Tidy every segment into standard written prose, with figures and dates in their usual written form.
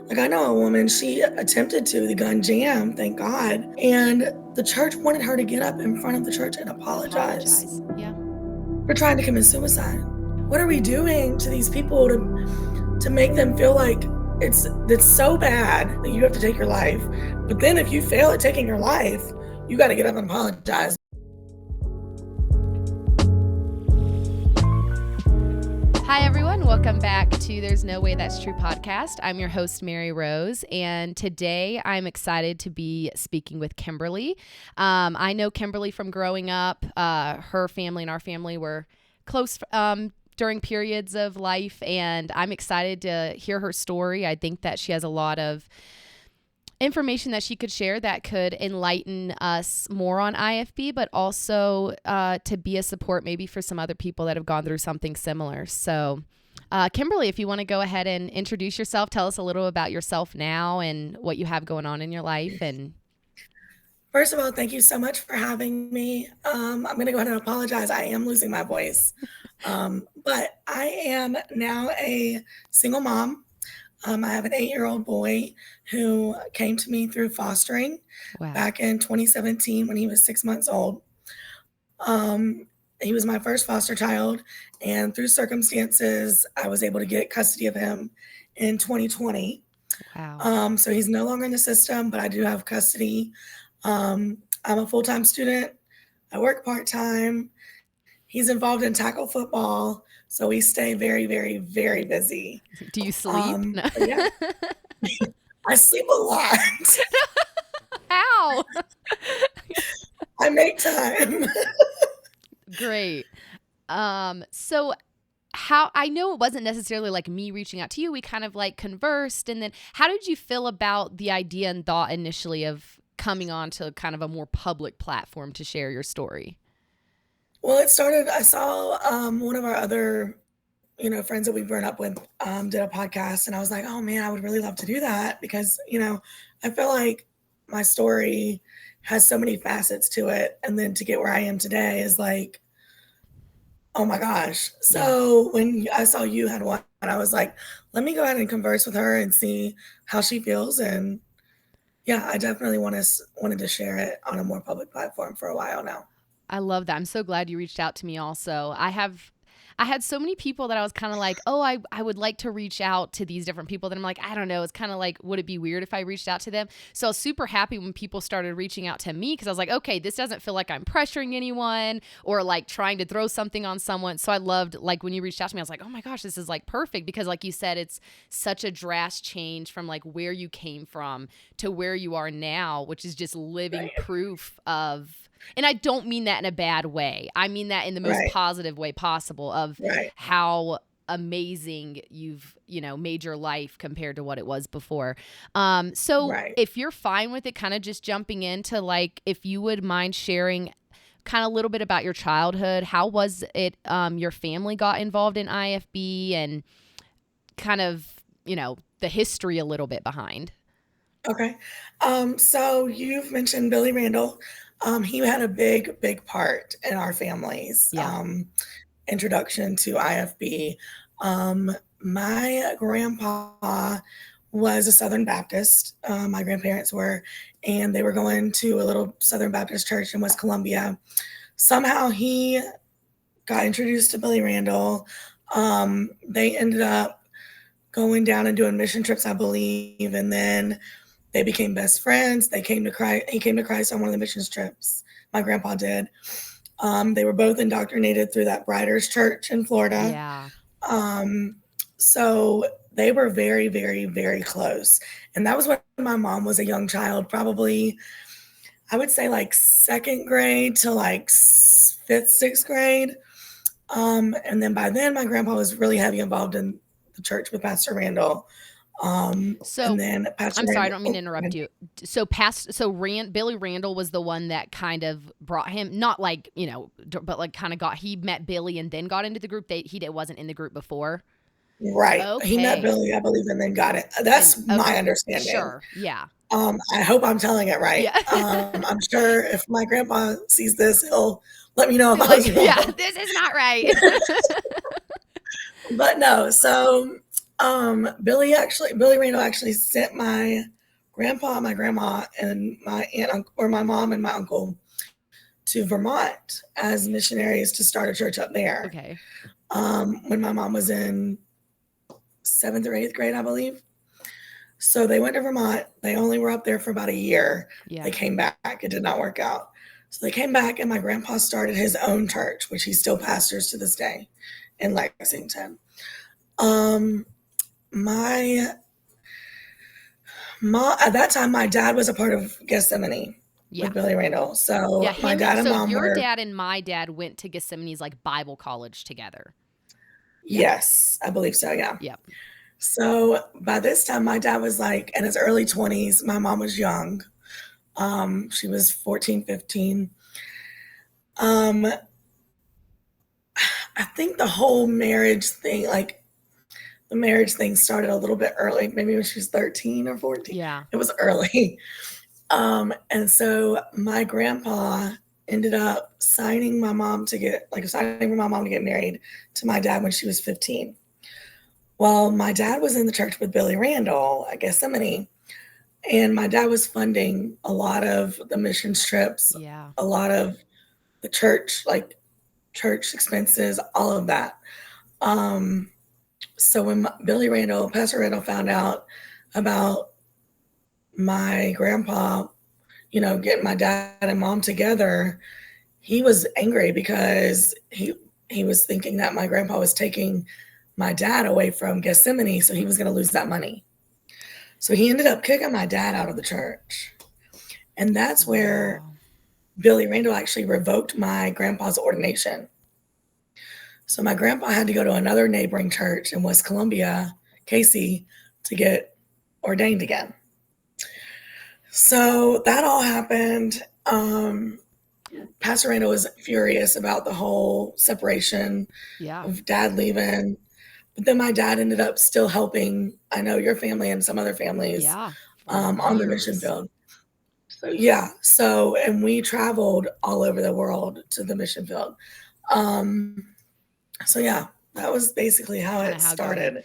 Like, I know a woman, she attempted to, the gun jam, thank God. And the church wanted her to get up in front of the church and apologize Yeah. for trying to commit suicide. What are we doing to these people to make them feel like it's so bad that you have to take your life? But then if you fail at taking your life, you got to get up and apologize. Hi, everyone. Welcome back to There's No Way That's True podcast. I'm your host, Mary Rose, and today I'm excited to be speaking with Kimberly. I know Kimberly from growing up. Her family and our family were close during periods of life, and I'm excited to hear her story. I think that she has a lot of information that she could share that could enlighten us more on IFB, but also to be a support maybe for some other people that have gone through something similar. So Kimberly, if you want to go ahead and introduce yourself, tell us a little about yourself now and what you have going on in your life. And first of all, thank you so much for having me. I'm going to go ahead and apologize. I am losing my voice. But I am now a single mom. I have an 8-year-old boy who came to me through fostering back in 2017 when he was 6 months old. He was my first foster child, and through circumstances, I was able to get custody of him in 2020. Wow. So he's no longer in the system, but I do have custody. I'm a full-time student. I work part-time. He's involved in tackle football, so we stay very, very, very busy. Do you sleep? No. Yeah. I sleep a lot. How? I make time. Great. So how, I know it wasn't necessarily like me reaching out to you. We kind of like conversed, and then how did you feel about the idea and thought initially of coming on to kind of a more public platform to share your story? Well, it started, I saw one of our other, friends that we've grown up with did a podcast, and I was like, oh man, I would really love to do that because, I feel like my story has so many facets to it. And then to get where I am today is like, oh my gosh. So when I saw you had one, I was like, let me go ahead and converse with her and see how she feels. And yeah, I definitely wanted to share it on a more public platform for a while now. I love that. I'm so glad you reached out to me also. I had so many people that I was kind of like, oh, I would like to reach out to these different people. That I'm like, I don't know. It's kind of like, would it be weird if I reached out to them? So I was super happy when people started reaching out to me because I was like, okay, this doesn't feel like I'm pressuring anyone or like trying to throw something on someone. So I loved like when you reached out to me, I was like, oh my gosh, this is like perfect because like you said, it's such a drastic change from like where you came from to where you are now, which is just living proof of. And I don't mean that in a bad way. I mean that in the most positive way possible of how amazing you've, made your life compared to what it was before. So if you're fine with it, kind of just jumping into like, if you would mind sharing kind of a little bit about your childhood, how was it your family got involved in IFB and kind of, the history a little bit behind. Okay. So you've mentioned Billy Randall. He had a big, big part in our family's introduction to IFB. My grandpa was a Southern Baptist. My grandparents were, and they were going to a little Southern Baptist church in West Columbia. Somehow he got introduced to Billy Randall. They ended up going down and doing mission trips, I believe, and then they became best friends. He came to Christ on one of the missions trips. My grandpa did. They were both indoctrinated through that Briders Church in Florida. Yeah. So they were very, very, very close. And that was when my mom was a young child, probably, I would say like second grade to like fifth, sixth grade. And then by then, my grandpa was really heavy involved in the church with Pastor Randall. And then Pastor I'm sorry, I don't mean to interrupt you. So Billy Randall was the one that kind of brought him, not like, but like kind of he met Billy and then got into the group. He wasn't in the group before. Right. Okay. He met Billy, I believe, and then got it. That's my understanding. Sure. Yeah. I hope I'm telling it right. Yeah. I'm sure if my grandpa sees this, he'll let me know if I was wrong. Yeah, this is not right. But no, so Billy Randall actually sent my grandpa, my grandma, and my or my mom and my uncle to Vermont as missionaries to start a church up there. Okay. When my mom was in 7th or 8th grade, I believe. So they went to Vermont. They only were up there for about a year. Yeah. They came back. It did not work out. So they came back, and my grandpa started his own church, which he still pastors to this day in Lexington. Um, my mom, at that time, my dad was a part of Gethsemane Yeah. with Billy Randall. Yeah, So my him dad and so mom your were, dad and my dad went to Gethsemane's like Bible college together. Yeah. yes, I believe so, yeah. Yep. So by this time, my dad was like in his early 20s. My mom was young. She was 14, 15. Um, I think the whole marriage thing, like the marriage thing started a little bit early, maybe when she was 13 or 14. Yeah. It was early. And so my grandpa ended up signing for my mom to get married to my dad when she was 15. Well, my dad was in the church with Billy Randall at Gethsemane, and my dad was funding a lot of the mission trips, Yeah. a lot of the church, like church expenses, all of that. Um, so when Pastor Randall found out about my grandpa, getting my dad and mom together, he was angry because he was thinking that my grandpa was taking my dad away from Gethsemane, so he was going to lose that money. So he ended up kicking my dad out of the church. And that's where Wow. Billy Randall actually revoked my grandpa's ordination. So my grandpa had to go to another neighboring church in West Columbia, Casey, to get ordained again. So that all happened. Pastor Randall was furious about the whole separation Yeah. of dad leaving. But then my dad ended up still helping, I know your family and some other families, Yeah. For on the mission years. field. So yeah, and we traveled all over the world to the mission field. Um, so yeah, that was basically how Kind it of how it got it. started.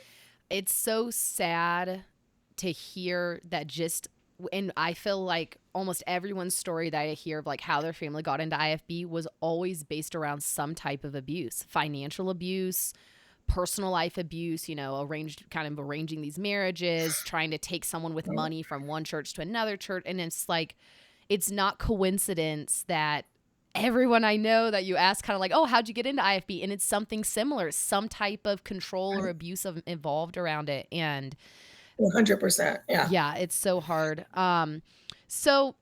It's so sad to hear that just and I feel like almost everyone's story that I hear of like how their family got into IFB was always based around some type of abuse, financial abuse, personal life abuse, arranging these marriages, trying to take someone with money from one church to another church. And it's like, it's not coincidence that everyone I know that you ask kind of like, oh, how'd you get into IFB? And it's something similar, some type of control or abuse involved around it. And 100%. Yeah. yeah, it's so hard. So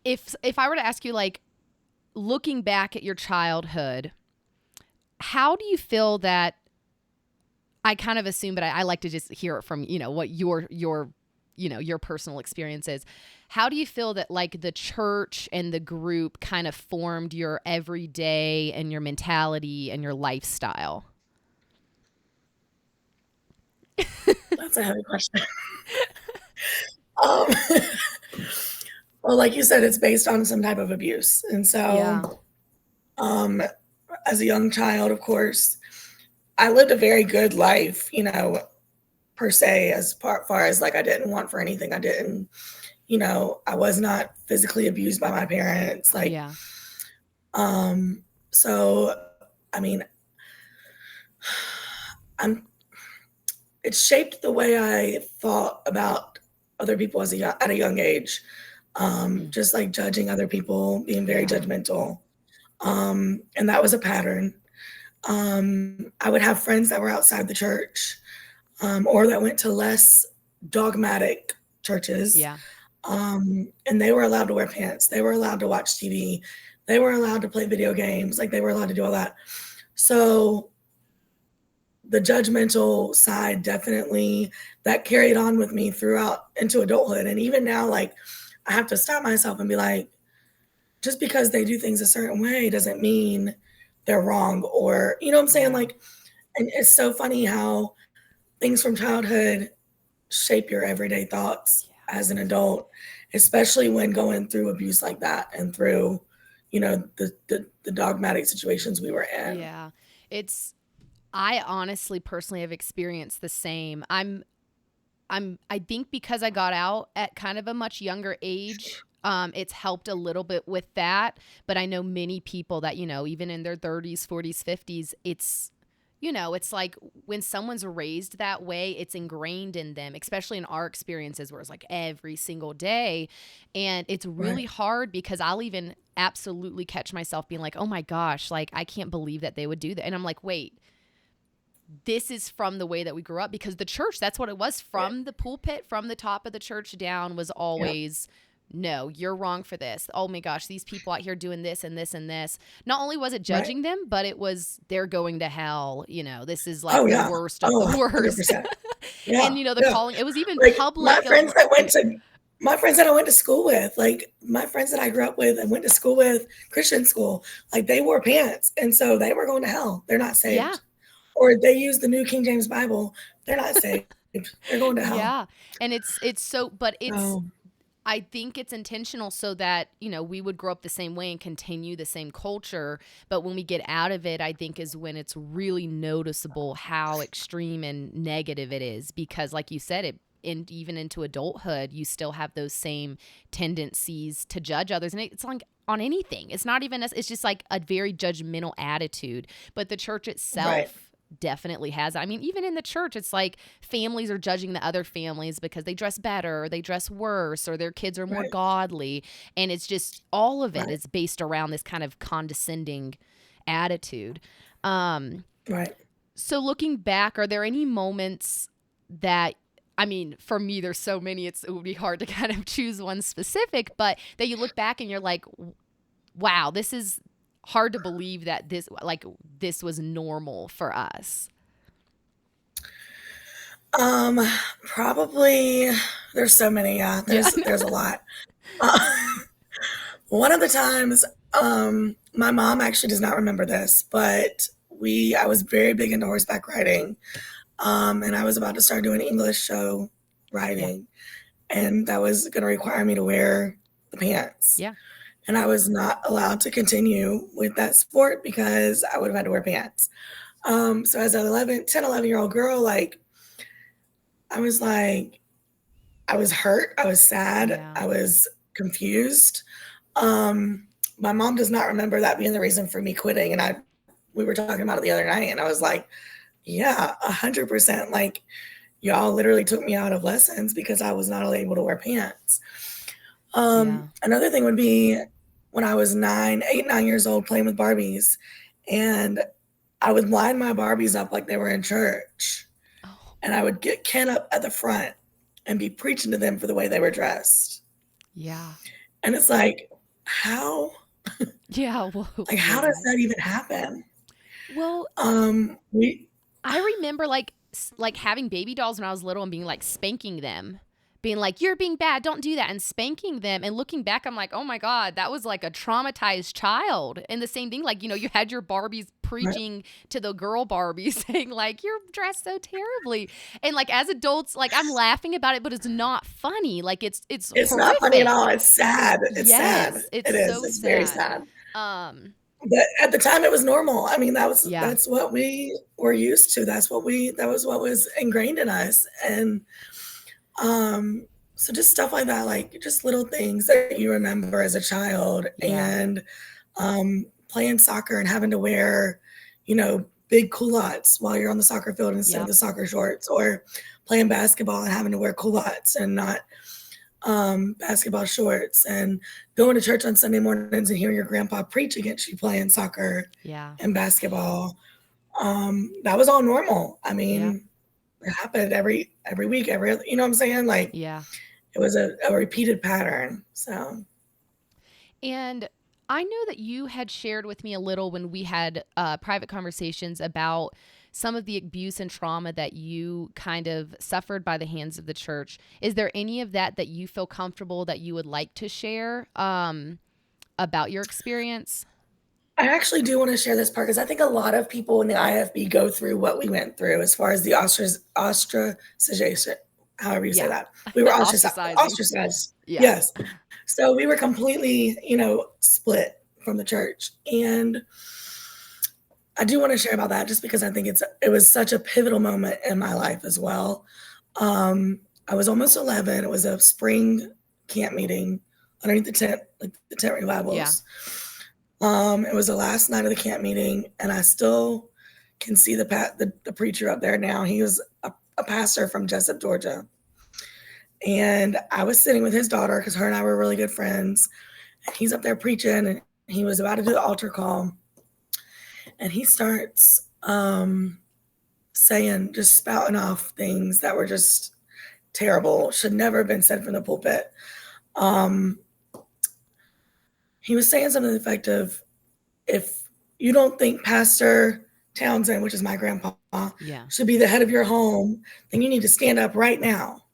if I were to ask you, like, looking back at your childhood, how do you feel that I kind of assume, but I like to just hear it from, what your personal experience is. How do you feel that like the church and the group kind of formed your everyday and your mentality and your lifestyle? That's a heavy question. um, well, like you said, it's based on some type of abuse. And Yeah. so, um, as a young child, of course, I lived a very good life, per se, as far as like I didn't want for anything. I didn't, I was not physically abused by my parents. Like, Yeah. so, I mean, I'm, it shaped the way I thought about other people at a young age. Mm. Just like judging other people, being very Yeah. judgmental. And that was a pattern. I would have friends that were outside the church, or that went to less dogmatic churches. Yeah. And they were allowed to wear pants. They were allowed to watch TV. They were allowed to play video games. Like they were allowed to do all that. So the judgmental side definitely that carried on with me throughout into adulthood. And even now, like I have to stop myself and be like, just because they do things a certain way doesn't mean they're wrong, or you know what I'm saying? Yeah. Like, and it's so funny how things from childhood shape your everyday thoughts Yeah. as an adult, especially when going through abuse like that and through, the dogmatic situations we were in. Yeah. It's I honestly, personally have experienced the same. I think because I got out at kind of a much younger age, it's helped a little bit with that. But I know many people that, even in their 30s, 40s, 50s, it's like when someone's raised that way, it's ingrained in them, especially in our experiences where it's like every single day. And it's really Right. hard because I'll even absolutely catch myself being like, oh my gosh, like I can't believe that they would do that. And I'm like, wait, this is from the way that we grew up, because the church, that's what it was, Right. from the pulpit, from the top of the church down, was Yeah. always, no, you're wrong for this. Oh my gosh, these people out here doing this and this and this. Not only was it Right. judging them, but it was, they're going to hell. This is like Oh, the yeah. worst of Oh, the worst. 100%. Yeah, And, the yeah. calling, it was even Like, public. my friends that I went to school with, like, my friends that I grew up with and went to school with, Christian school, like, they wore pants, and so they were going to hell. They're not Yeah. saved. Or they use the New King James Bible. They're not saved. They're going to hell. Yeah. And it's so, but So, I think it's intentional so that, we would grow up the same way and continue the same culture. But when we get out of it, I think is when it's really noticeable how extreme and negative it is. Because like you said, even into adulthood, you still have those same tendencies to judge others. And it's like on anything. It's not even, it's just like a very judgmental attitude. But the church right, itself definitely has. I mean, even in the church, it's like families are judging the other families because they dress better or they dress worse or their kids are more right, godly. And it's just, all of it right, is based around this kind of condescending attitude. Um, right. so looking back, are there any moments that, I mean, for me, there's so many, it would be hard to kind of choose one specific, but that you look back and you're like, wow, this is hard to believe that this was normal for us. Um, Probably there's so many, yeah, Yeah. there's a lot. Uh, one of the times, my mom actually does not remember this, but I was very big into horseback riding, and I was about to start doing English show Yeah. riding, and that was gonna require me to wear the pants, Yeah. and I was not allowed to continue with that sport because I would have had to wear pants. So as an 11-year-old girl, like, I was like, I was hurt, I was sad, Yeah. I was confused. My mom does not remember that being the reason for me quitting, and I we were talking about it the other night, and I was like, "Yeah, 100%, like, y'all literally took me out of lessons because I was not able to wear pants." Yeah. Another thing would be when I was 9 years old playing with Barbies, and I would line my Barbies up like they were in church, Oh, and I would get Ken up at the front and be preaching to them for the way they were dressed. yeah. And it's like, how Yeah. how does Whoa. that even happen? Well, We I remember like having baby dolls when I was little and being like spanking them, being like, "You're being bad, don't do that," and spanking them. And looking back, I'm like, "Oh my god, that was like a traumatized child." And the same thing, like, you had your Barbies Right. preaching to the girl Barbies, saying like, "You're dressed so terribly," and like as adults, like I'm laughing about it, but it's not funny. Like it's It's not funny at horrific. all, it's sad, it's sad. Yes, it's It is, so it's very sad. sad. Um, But at the time, it was normal. I mean, yeah, that's what we were used to, that was what was ingrained in us, and, um, so just stuff like that, like, just little things that you remember as a child, yeah, and, playing soccer and having to wear, big culottes while you're on the soccer field instead of yep, the soccer shorts, or playing basketball and having to wear culottes and not, basketball shorts, and going to church on Sunday mornings and hearing your grandpa preach against you playing soccer yeah, and basketball. That was all normal. I yep, mean, it happened every week, you know what I'm saying? Like, yeah. it was a repeated pattern. So, And I know that you had shared with me a little when we had private conversations about some of the abuse and trauma that you kind of suffered by the hands of the church. Is there any of that that you feel comfortable that you would like to share about your experience? I actually do wanna share this part because I think a lot of people in the IFB go through what we went through as far as the ostracization, however you say Yeah. that. We were Ostracizing. ostracized. Yeah. Yes. So we were completely, split from the church, and I do want to share about that just because I think it was such a pivotal moment in my life as well. I was almost 11. It was a spring camp meeting underneath the tent, like the tent Yeah. revivals. It was the last night of the camp meeting, and I still can see the preacher up there now. He was a pastor from Jessup, Georgia. And I was sitting with his daughter because her and I were really good friends. And he's up there preaching, and he was about to do the altar call. And he starts saying, just spouting off things that were just terrible, should never have been said from the pulpit. Um, he was saying something to the effect of, if you don't think Pastor Townsend, which is my grandpa, Yeah. should be the head of your home, then you need to stand up right now.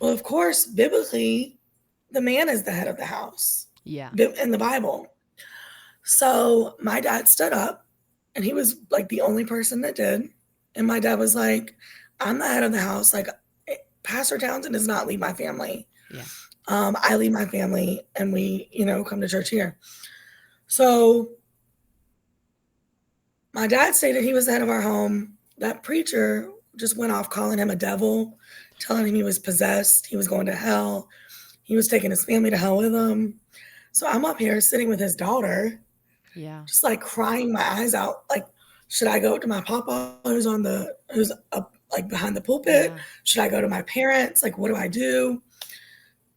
Well, of course, biblically, the man is the head of the house Yeah. in the Bible. So my dad stood up, and he was like the only person that did. And my dad was like, I'm the head of the house. Like, Pastor Townsend does not lead my family. Yeah. I lead my family, and we, come to church here. So my dad stated he was the head of our home. That preacher just went off calling him a devil, telling him he was possessed, he was going to hell, he was taking his family to hell with him. So I'm up here sitting with his daughter, Yeah. just like crying my eyes out. Like, should I go to my papa who's up like behind the pulpit? Yeah. Should I go to my parents? Like, what do I do?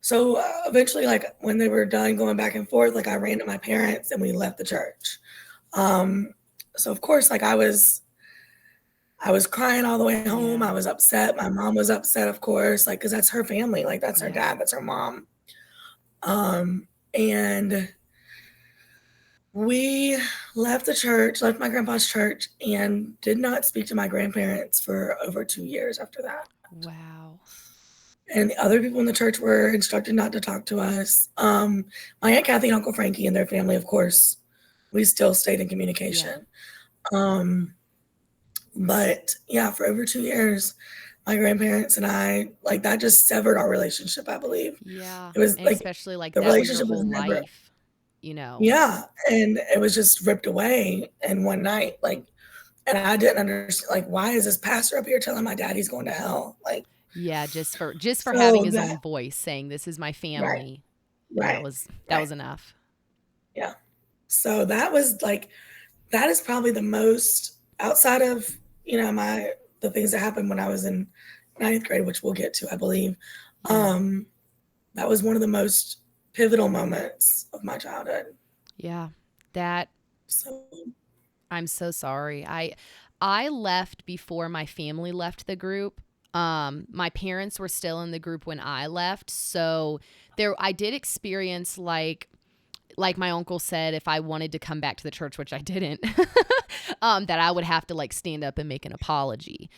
So eventually, like when they were done going back and forth, like I ran to my parents and we left the church. So of course, like I was crying all the way home. Yeah. I was upset. My mom was upset, of course, like because that's her family. Like that's her Yeah. dad, that's her mom. And we left the church, left my grandpa's church, and did not speak to my grandparents for over 2 years after that. Wow. And the other people in the church were instructed not to talk to us. My Aunt Kathy and Uncle Frankie and their family, of course, we still stayed in Yeah. communication. But yeah, for over 2 years, my grandparents and I, like that just severed our relationship, I believe. Yeah. It was And like especially like the that was your relationship was whole never, life, you know. yeah. And it was just ripped away in one night. Like, and I didn't understand, like, why is this pastor up here telling my dad he's going to hell? Like, Yeah, just for having so his that, own voice saying this is my right, family. That right, was that right. was enough. Yeah. So that was like, that is probably the most outside of, the things that happened when I was in ninth grade, which we'll get to, I believe. Yeah. That was one of the most pivotal moments of my childhood. Yeah. That So I'm so sorry. I left before my family left the group. My parents were still in the group when I left, so there I did experience like my uncle said, if I wanted to come back to the church, which I didn't, that I would have to like stand up and make an apology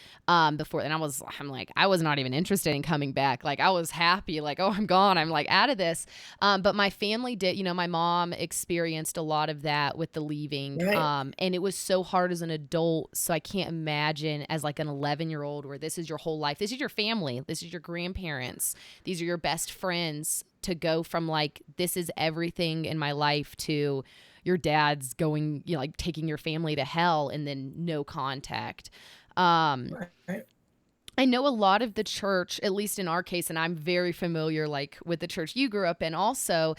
before. And I'm like, I was not even interested in coming back. Like I was happy, like, oh, I'm gone. I'm like out of this. But my family did, my mom experienced a lot of that with the leaving. right, And it was so hard as an adult. So I can't imagine as like an 11-year-old where this is your whole life. This is your family. This is your grandparents. These are your best friends, to go from like, this is everything in my life, to your dad's going, like taking your family to hell and then no contact. right. I know a lot of the church, at least in our case, and I'm very familiar like with the church you grew up in also,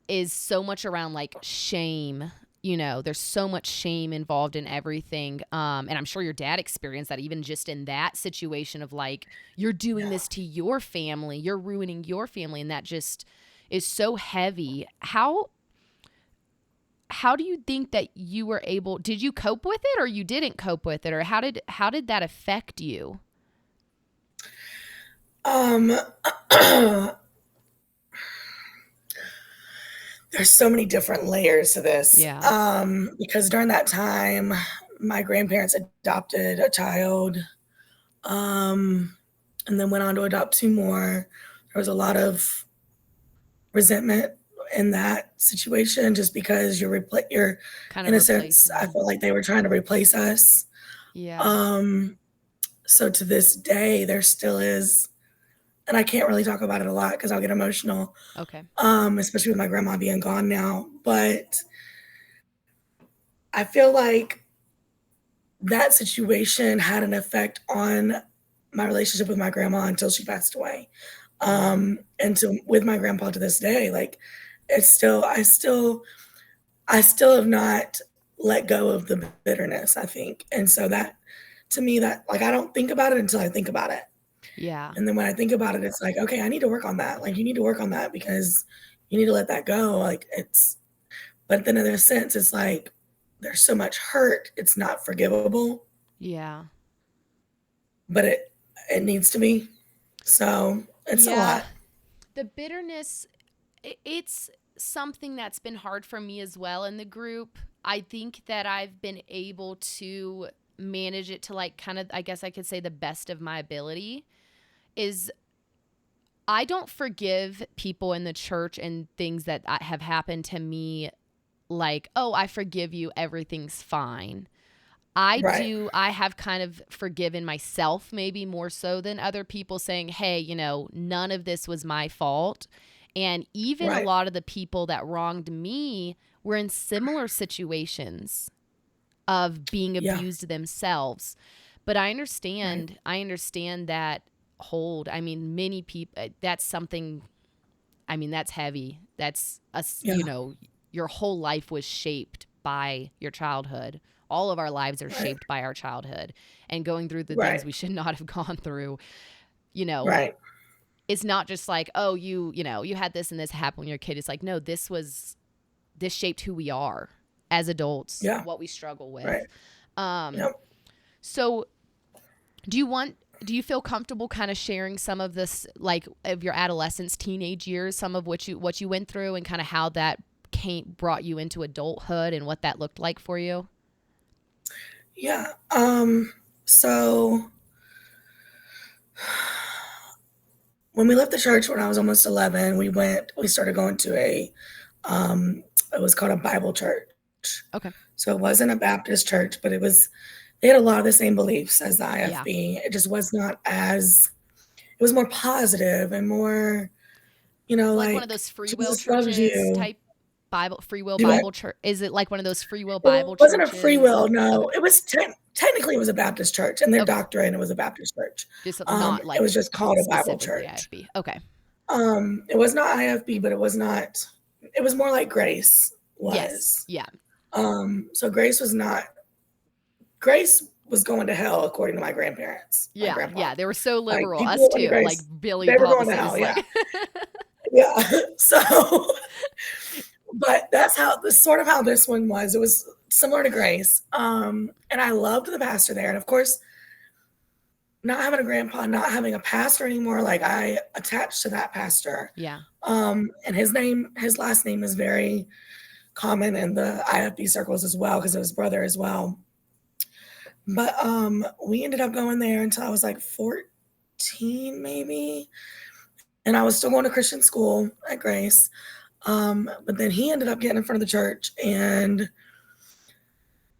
is so much around like shame. There's so much shame involved in everything. And I'm sure your dad experienced that even just in that situation of like, you're doing Yeah. this to your family, you're ruining your family. And that just is so heavy. How do you think that you were able, did you cope with it or you didn't cope with it? Or how did that affect you? Um, there's so many different layers to this. Yeah. Because during that time, my grandparents adopted a child, um, and then went on to adopt two more. There was a lot of resentment in that situation just because you're Kind of in a sense, replacing I them. felt like they were trying to replace us. Yeah. Um, so to this day, there still is, and I can't really talk about it a lot because I'll get emotional, Okay. especially with my grandma being gone now. But I feel like that situation had an effect on my relationship with my grandma until she passed away. Yeah. And so with my grandpa to this day, like it's still, I still have not let go of the bitterness, I think. And so that to me, that like I don't think about it until I think about it. Yeah. And then when I think about it, it's like, okay, I need to work on that. Like you need to work on that because you need to let that go. Like it's, but then in a sense, it's like there's so much hurt, it's not forgivable, Yeah. but it needs to be. So it's a Yeah. lot. The bitterness, it's something that's been hard for me as well in the group. I think that I've been able to manage it to like kind of, I guess I could say, the best of my ability. Is I don't forgive people in the church and things that have happened to me like, oh, I forgive you, everything's fine. Right. I have kind of forgiven myself maybe more so than other people, saying, hey, none of this was my fault. And even a Right. lot of the people that wronged me were in similar situations of being Yeah. abused themselves. But I Right. understand that hold. I mean, many people, that's something, I mean, that's heavy. That's Yeah. your whole life was shaped by your childhood. All of our lives are Right. shaped by our childhood, and going through the things Right. we should not have gone through, you know, Right. it's not just like, oh, you had this and this happen when you're a kid. It's like, no, this shaped who we are as adults, Yeah. what we struggle Right. with. Um, Yep. so do you feel comfortable kind of sharing some of this, like of your adolescence, teenage years, some of what you went through, and kind of how that brought you into adulthood and what that looked like for you? Yeah. So when we left the church when I was almost 11, we started going to it was called a Bible church. Okay. So it wasn't a Baptist church, but they had a lot of the same beliefs as the Yeah. IFB. It just was not as, it was more positive and more, Like one of like those free will Jesus loves churches you. type Bible, free will Do what? Bible church. Is it like one of those free will It Bible wasn't a free churches? will. Okay. No, it was technically it was a Baptist church, and their Okay. doctrine it was a Baptist church. Just not It like was just called a Bible specifically church. IFB. Okay. It was not IFB, but it was not. It was more like Grace Yes. was. Yeah. So Grace was going to hell according to my grandparents, my Yeah. grandpa. Yeah. They were so Like liberal. people Us that went to too. Like Grace, Billy they were going Papa to was hell. Yeah, like, yeah. So, but that's how this sort of how this one was. It was similar to Grace, and I loved the pastor there. And of course, not having a grandpa, not having a pastor anymore, like I attached to that pastor. yeah. And his last name is very common in the IFB circles as well because of his brother as well. But we ended up going there until I was like 14, maybe. And I was still going to Christian school at Grace. But then he ended up getting in front of the church and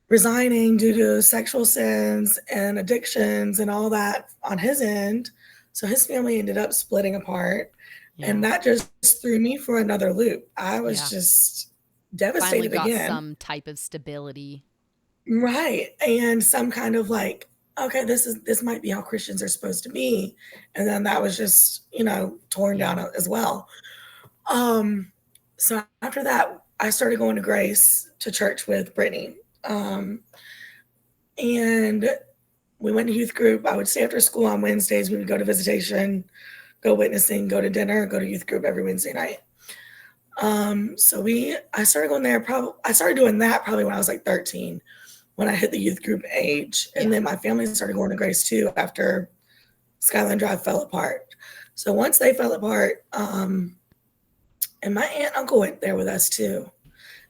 resigning due to sexual sins and addictions and all that on his end. So his family ended up splitting apart. And Yeah. that just threw me for another loop. I was Yeah. just Finally devastated got again. some type of stability. Right. And some kind of like, okay, this might be how Christians are supposed to be. And then that was just, torn Yeah. down as well. So after that, I started going to Grace to church with Brittany. And we went to youth group. I would stay after school on Wednesdays. We would go to visitation, go witnessing, go to dinner, go to youth group every Wednesday night. I started going there I started doing that probably when I was like 13, when I hit the youth group age. And Yeah. then my family started going to Grace too after Skyline Drive fell apart. So once they fell apart, and my aunt and uncle went there with us too.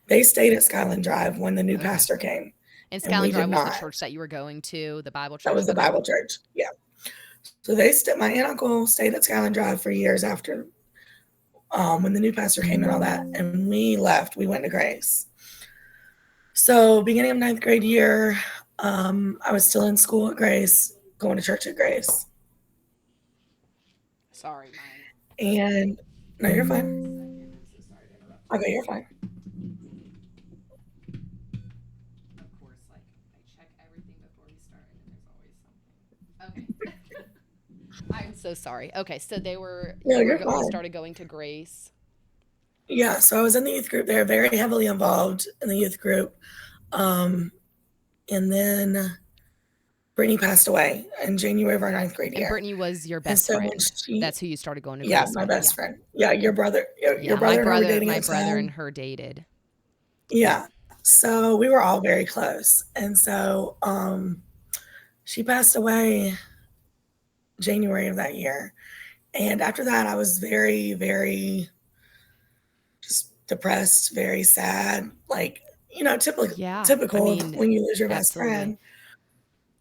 They stayed at Skyline Drive when the new Okay. pastor came, And and Skyline we did Drive was the not. church that you were going to, the Bible That church. was the Okay. Bible church. Yeah. So my aunt and uncle stayed at Skyline Drive for years after when the new pastor came and all that, and we left. We went to Grace. So beginning of ninth grade year, I was still in school at Grace, going to church at Grace, Sorry, my and no, you're fine. second. I'm so sorry to interrupt you. Okay, you're fine. Of course, like I check everything before I'm so sorry. Okay, so No, you're you fine. started going to Grace. Yeah, so I was in the youth group there, very heavily involved in the youth group. Um, and then Brittany passed away in January of our Yeah. ninth grade And year. Brittany was your And best so when friend. That's who you started going to yeah, Grace my with. best Yeah. friend. Yeah, your Yeah, my brother and her were brother dating my at the brother and time. her dated. Yep. Yeah. So we were all very close. And so she passed away January of that year. And after that I was very, very just depressed, very sad, like, Yeah. I typical of mean, when you lose your best absolutely.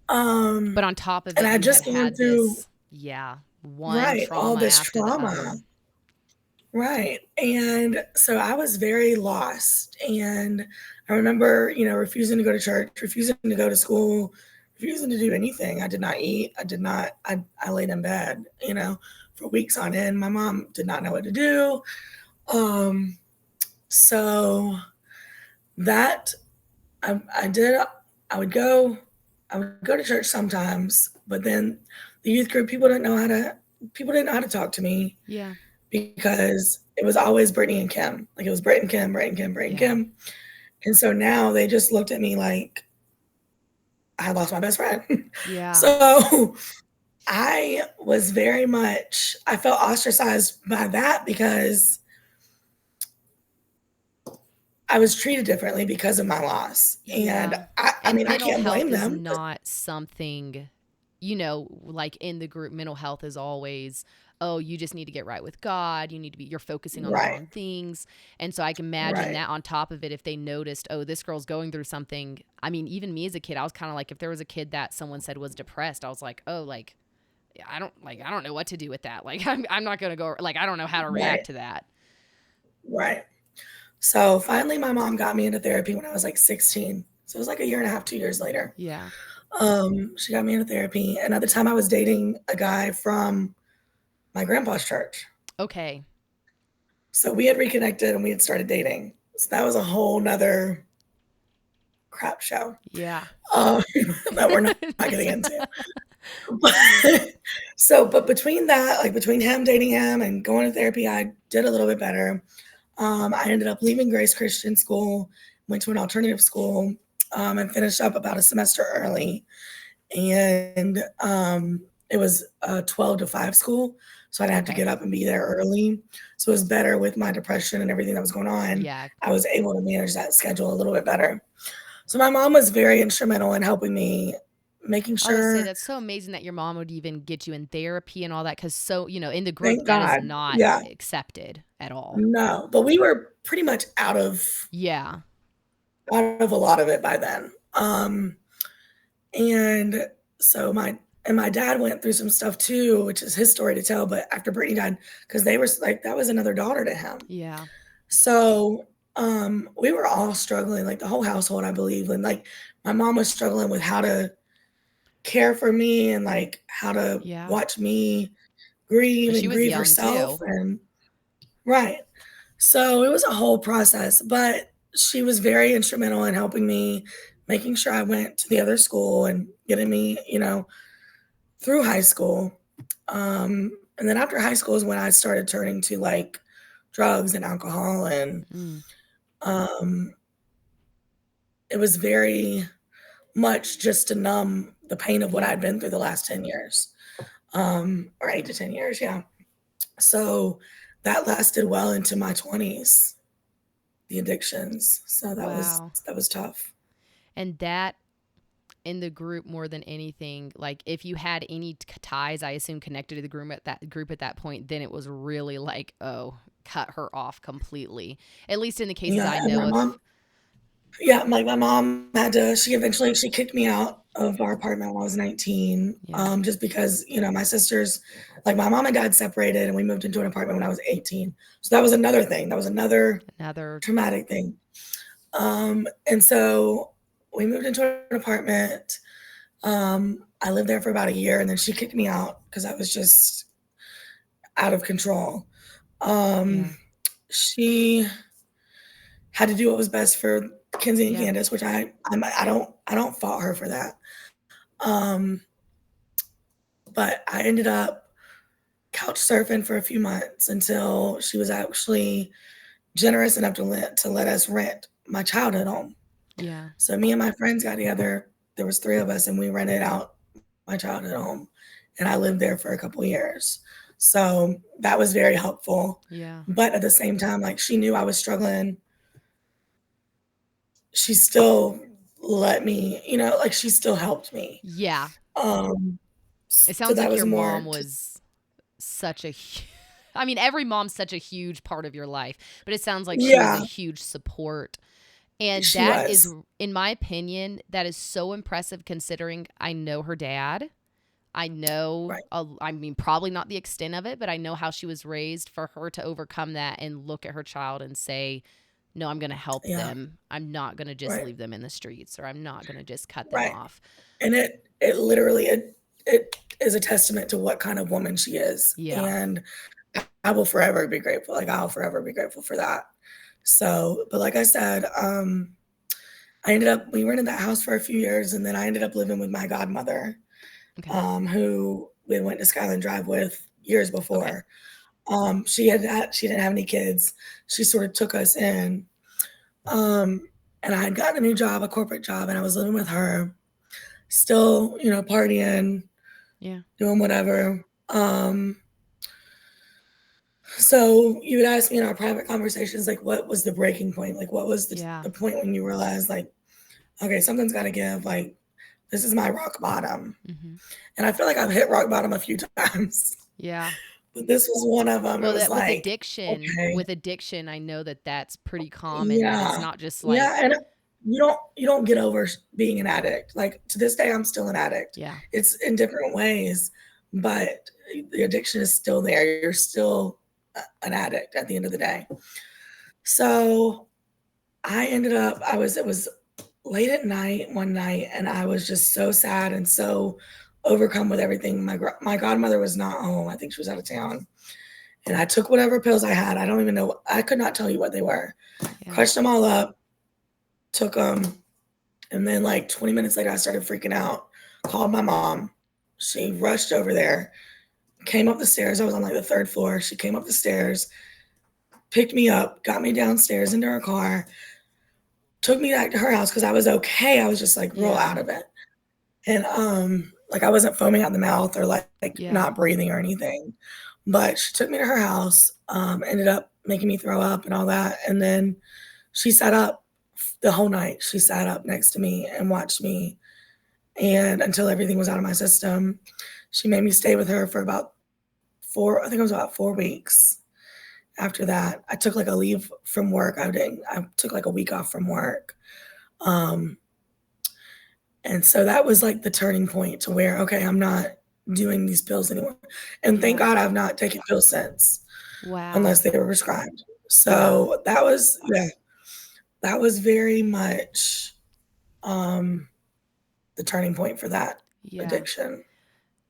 friend. But on top of And it, I you just had gone had through, this, yeah, one right, all trauma this after the trauma. other. Right. And so I was very lost. And I remember, refusing to go to church, refusing to go to school, refusing to do anything. I did not eat. I laid in bed, for weeks on end. My mom did not know what to do. Um, so that I did, I would go, I would go to church sometimes, but then the youth group, people didn't know how to talk to me Yeah. because it was always Brittany and Kim. Like it was Britt and Kim, Britt and Kim, Britt and Yeah. Kim. And so now they just looked at me like I had lost my best friend. Yeah. So I felt ostracized by that because I was treated differently because of my loss. And Yeah. I And mean, I mental can't health blame is them. not something, like in the group, mental health is always, oh, you just need to get right with God. You're focusing on the Right, wrong things. And so I can imagine right, that on top of it, if they noticed, oh, this girl's going through something. I mean, even me as a kid, I was kind of like, if there was a kid that someone said was depressed, I was like, oh, like, I don't know what to do with that. Like, I'm not going to go, like, I don't know how to right, react to that. right. So finally, my mom got me into therapy when I was like 16. So it was like a year and a half, 2 years later. Yeah. She got me into therapy. And at the time, I was dating a guy from my grandpa's church. Okay. So we had reconnected and we had started dating. So that was a whole nother crap show Yeah. um, that we're not getting into. But, but between that, like between him dating him and going to therapy, I did a little bit better. I ended up leaving Grace Christian School, went to an alternative school, and finished up about a semester early. And it was a 12 to 5 school. So I'd have to Okay. get up and be there early. So it was better with my depression and everything that was going on. Yeah. I was able to manage that schedule a little bit better. So my mom was very instrumental in helping me, making I would say sure, that's so amazing that your mom would even get you in therapy and all that because in the group thank that is God. not Yeah, accepted at all. no, but we were pretty much Yeah. out of a lot of it by then. And so my dad went through some stuff too, which is his story to tell. But after Brittany died, because they were like that was another daughter to him. Yeah. So we were all struggling, like the whole household, I believe. And like my mom was struggling with how to care for me and like how to Yeah. watch me grieve Because she and was grieve young herself. too. And right. So it was a whole process, but she was very instrumental in helping me, making sure I went to the other school and getting me, through high school. And then after high school is when I started turning to like drugs and alcohol. And Mm. um, it was very much just to numb the pain of what Yeah. I'd been through the last 10 years, or 8 to 10 years. Yeah. So that lasted well into my 20s, the addictions. So Wow. that was tough. And that in the group more than anything, like if you had any ties, I assume connected to the group at that point, then it was really like, oh, cut her off completely. At least in the cases Yeah. I And know of. yeah, like my mom she kicked me out of our apartment when I was 19, Yeah. just because, my sisters, like my mom and dad separated and we moved into an apartment when I was 18. So that was another thing. That was another Another. traumatic thing. And so we moved into an apartment. I lived there for about a year and then she kicked me out because I was just out of control. Yeah. Um, she had to do what was best for Kenzie and Yeah. Candace, which I don't fault her for that. Um, But I ended up couch surfing for a few months until she was actually generous enough to let us rent my childhood home. Yeah. So me and my friends got together. There was three of us, and we rented out my childhood home, and I lived there for a couple years. So that was very helpful. Yeah. But at the same time, like she knew I was struggling. She still let me, like she still helped me. Yeah. Um, It so sounds that like was your more mom to, was such a I mean, every mom's such a huge part of your life, but it sounds like she was a yeah, huge support. And she that is, was. in my opinion, that is so impressive considering I know her dad. I know, Right. I mean, probably not the extent of it, but I know how she was raised for her to overcome that and look at her child and say, no, I'm going to help Yeah. them. I'm not going to just Right. leave them in the streets, or I'm not going to just cut them Right. off. And it literally it is a testament to what kind of woman she is. Yeah. And I will forever be grateful. Like I'll forever be grateful for that. So, but like I said, we rented that house for a few years, and then I ended up living with my godmother, Okay. who we went to Skyland Drive with years Okay. before. She didn't have any kids. She sort of took us in. And I had gotten a new job, a corporate job, and I was living with her, still, partying, Yeah. doing whatever. So you would ask me in our private conversations, like, what was the breaking point? Like, what was Yeah. the point when you realized, like, okay, something's got to give. Like, this is my rock bottom. Hmm. And I feel like I've hit rock bottom a few times, Yeah. but this was one of them. It Well, was that like, okay, with addiction, I know that that's pretty common, that it's yeah, not just yeah. like, And you don't get over being an addict. Like to this day, I'm still an addict. yeah. It's in different ways, but the addiction is still there. You're still an addict at the end of the day. So it was late at night one night, and I was just so sad and so overcome with everything. My godmother was not home. I think she was out of town. And I took whatever pills I had. I don't even know. I could not tell you what they were. Yeah. Crushed them all up, took them, and then like 20 minutes later, I started freaking out. Called my mom. She rushed over there, came up the stairs. I was on like the third floor. She came up the stairs, picked me up, got me downstairs into her car, took me back to her house because I was okay. I was just like real Yeah. out of it. And like I wasn't foaming at the mouth or like Yeah. not breathing or anything. But she took me to her house, ended up making me throw up and all that. And then she sat up the whole night. She sat up next to me and watched me. And until everything was out of my system, she made me stay with her for about I think it was about 4 weeks. After that, I took like a leave from work. I took like a week off from work. Um, and so that was like the turning point to where, okay, I'm not doing these pills anymore. And thank Yeah. God I've not taken pills since, unless Wow. they were prescribed. Yeah. So yeah, that was very much um, the turning point for that Yeah. addiction.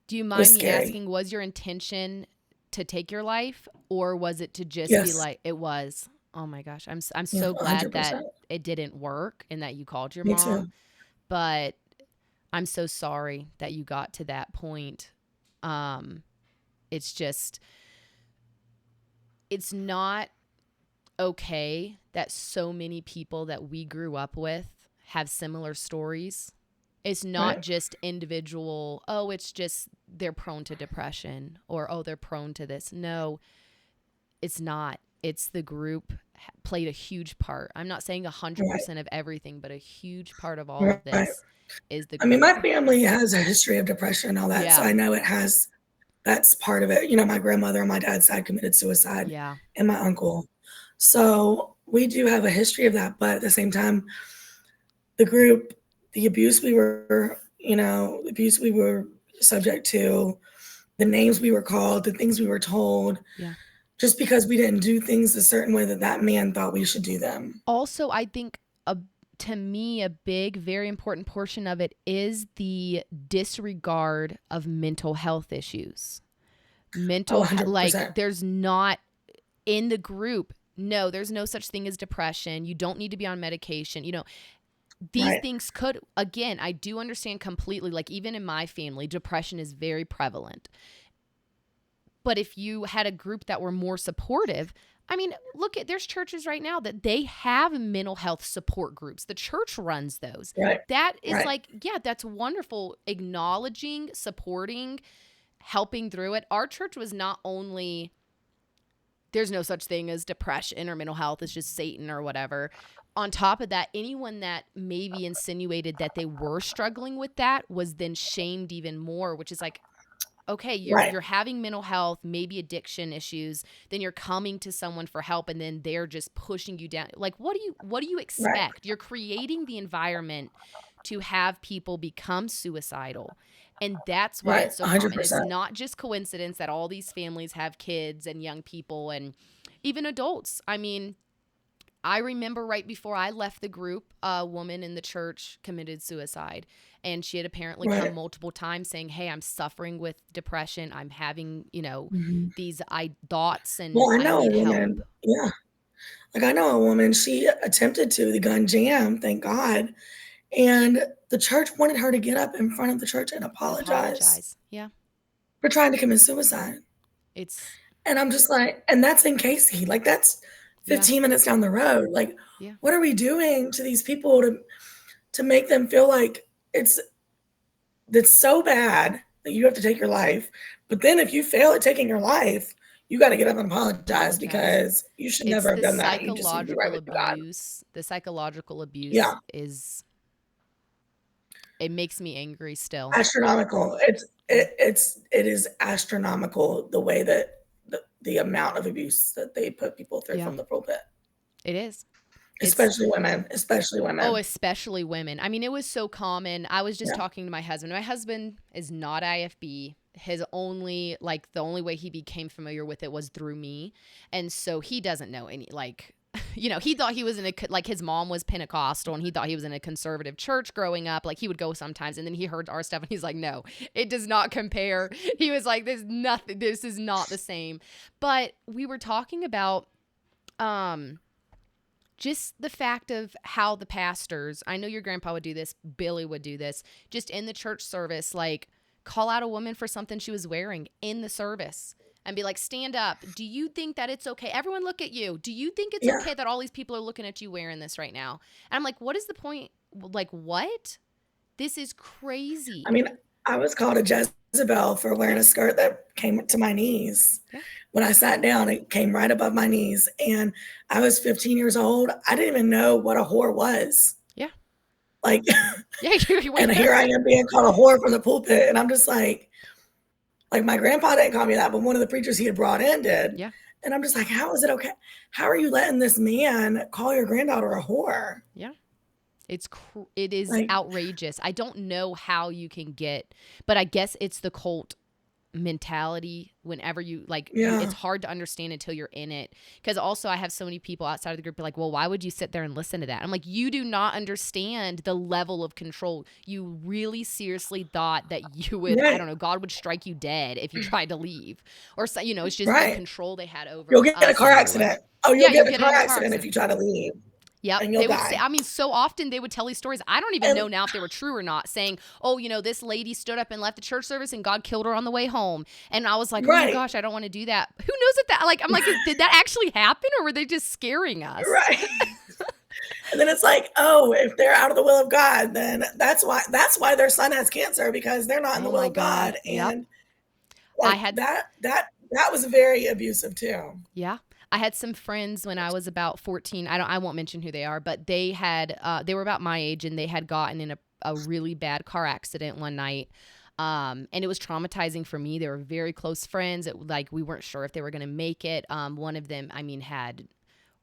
Do you It was mind me scary. asking, was your intention to take your life, or was it to just be Yes, like, it was? Oh my gosh. I'm yeah, so glad that 100%. it didn't work and that you called your Me mom, too. but I'm so sorry that you got to that point. Um it's just, it's not okay that so many people that we grew up with have similar stories. It's not Right, just individual, oh, it's just they're prone to depression, or oh, they're prone to this. No, it's not. It's the group played a huge part. I'm not saying right, 100% of everything, but a huge part of all of right. this is the I mean, group. my family has a history of depression and all that, so Yeah. I know that's part of it. My grandmother on my dad's side committed suicide, Yeah. and my uncle. So we do have a history of that, but at the same time, the group, the abuse we were subject to, the names we were called, the things we were told, Yeah. just because we didn't do things a certain way that that man thought we should do them. Also, I think a to me a big, very important portion of it is the disregard of mental health issues. Oh, Like 100%. there's not in the group. No, there's no such thing as depression. You don't need to be on medication. these things could, again, I do understand completely, like even in my family, depression is very prevalent. But if you had a group that were more supportive, I mean, look at, there's churches right now that they have mental health support groups. The church runs those. That is like, yeah, that's wonderful. Acknowledging, supporting, helping through it. Our church was not only, there's no such thing as depression or mental health, it's just Satan or whatever. On top of that, anyone that maybe insinuated that they were struggling with that was then shamed even more, which is like, okay, you're having mental health, maybe addiction issues, then you're coming to someone for help and then they're just pushing you down. Like, what do you expect? You're creating the environment to have people become suicidal. And that's why it's so common. It's not just coincidence that all these families have kids and young people and even adults. I mean, I remember right before I left the group, a woman in the church committed suicide. And she had apparently come multiple times saying, hey, I'm suffering with depression. I'm having, these thoughts and well, I I know need a woman. help. Yeah. Like I know a woman, she attempted to, the gun jam, thank God. And the church wanted her to get up in front of the church and apologize. Yeah. For trying to commit suicide. And I'm just like, and that's in Casey. Like that's 15 minutes down the road. Like, what are we doing to these people to make them feel like that's so bad that you have to take your life? But then if you fail at taking your life, you got to get up and apologize because you should never have done that. You just need to be right with God. The psychological abuse is, it makes me angry still. Astronomical. It is astronomical the way that the amount of abuse that they put people through from the pulpit. It is. Especially women. Oh, especially women. I mean, it was so common. I was just talking to my husband. My husband is not IFB. His only, like, the only way he became familiar with it was through me. And so he doesn't know any, like, he thought he was in like his mom was Pentecostal and he thought he was in a conservative church growing up. Like he would go sometimes and then he heard our stuff and he's like, no, it does not compare. He was like, this is not the same. But we were talking about, just the fact of how the pastors, I know your grandpa would do this, Billy would do this, just in the church service, like call out a woman for something she was wearing in the service and be like, stand up. Do you think that it's okay? Everyone look at you. Do you think it's okay that all these people are looking at you wearing this right now? And I'm like, what is the point? Like, what? This is crazy. I mean, I was called a Jezebel for wearing a skirt that came to my knees. When I sat down, it came right above my knees. And I was 15 years old. I didn't even know what a whore was. Like, and here I am being called a whore from the pulpit. And I'm just like my grandpa didn't call me that, but one of the preachers he had brought in did. And I'm just like, how is it okay? How are you letting this man call your granddaughter a whore? It is like, outrageous. I don't know how you can get, but I guess it's the cult mentality whenever you it's hard to understand until you're in it. Because also I have so many people outside of the group be like, well, why would you sit there and listen to that? I'm like, you do not understand the level of control. You really seriously thought that you would, I don't know, God would strike you dead if you tried to leave, or so, it's just the control they had over. You'll get in a car accident. Oh, you'll get in a car accident if you try to leave. Yep. They would say, I mean, so often they would tell these stories. I don't even know now if they were true or not, saying, oh, this lady stood up and left the church service and God killed her on the way home. And I was like, oh my gosh, I don't want to do that. Who knows if that, I'm like, did that actually happen or were they just scaring us? Right. And then it's like, oh, if they're out of the will of God, then that's why their son has cancer, because they're not in the will of God. And I had that was very abusive too. Yeah. I had some friends when I was about 14. I won't mention who they are, but they were about my age and they had gotten in a really bad car accident one night. And it was traumatizing for me. They were very close friends. We weren't sure if they were going to make it. One of them, had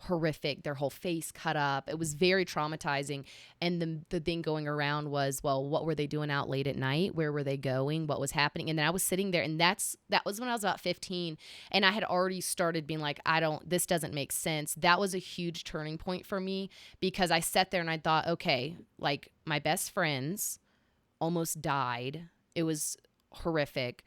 horrific, their whole face cut up. It was very traumatizing. And the thing going around was, well, what were they doing out late at night? Where were they going? What was happening? And then I was sitting there, and that was when I was about 15, and I had already started being like, this doesn't make sense. That was a huge turning point for me, because I sat there and I thought, okay, my best friends almost died. It was horrific.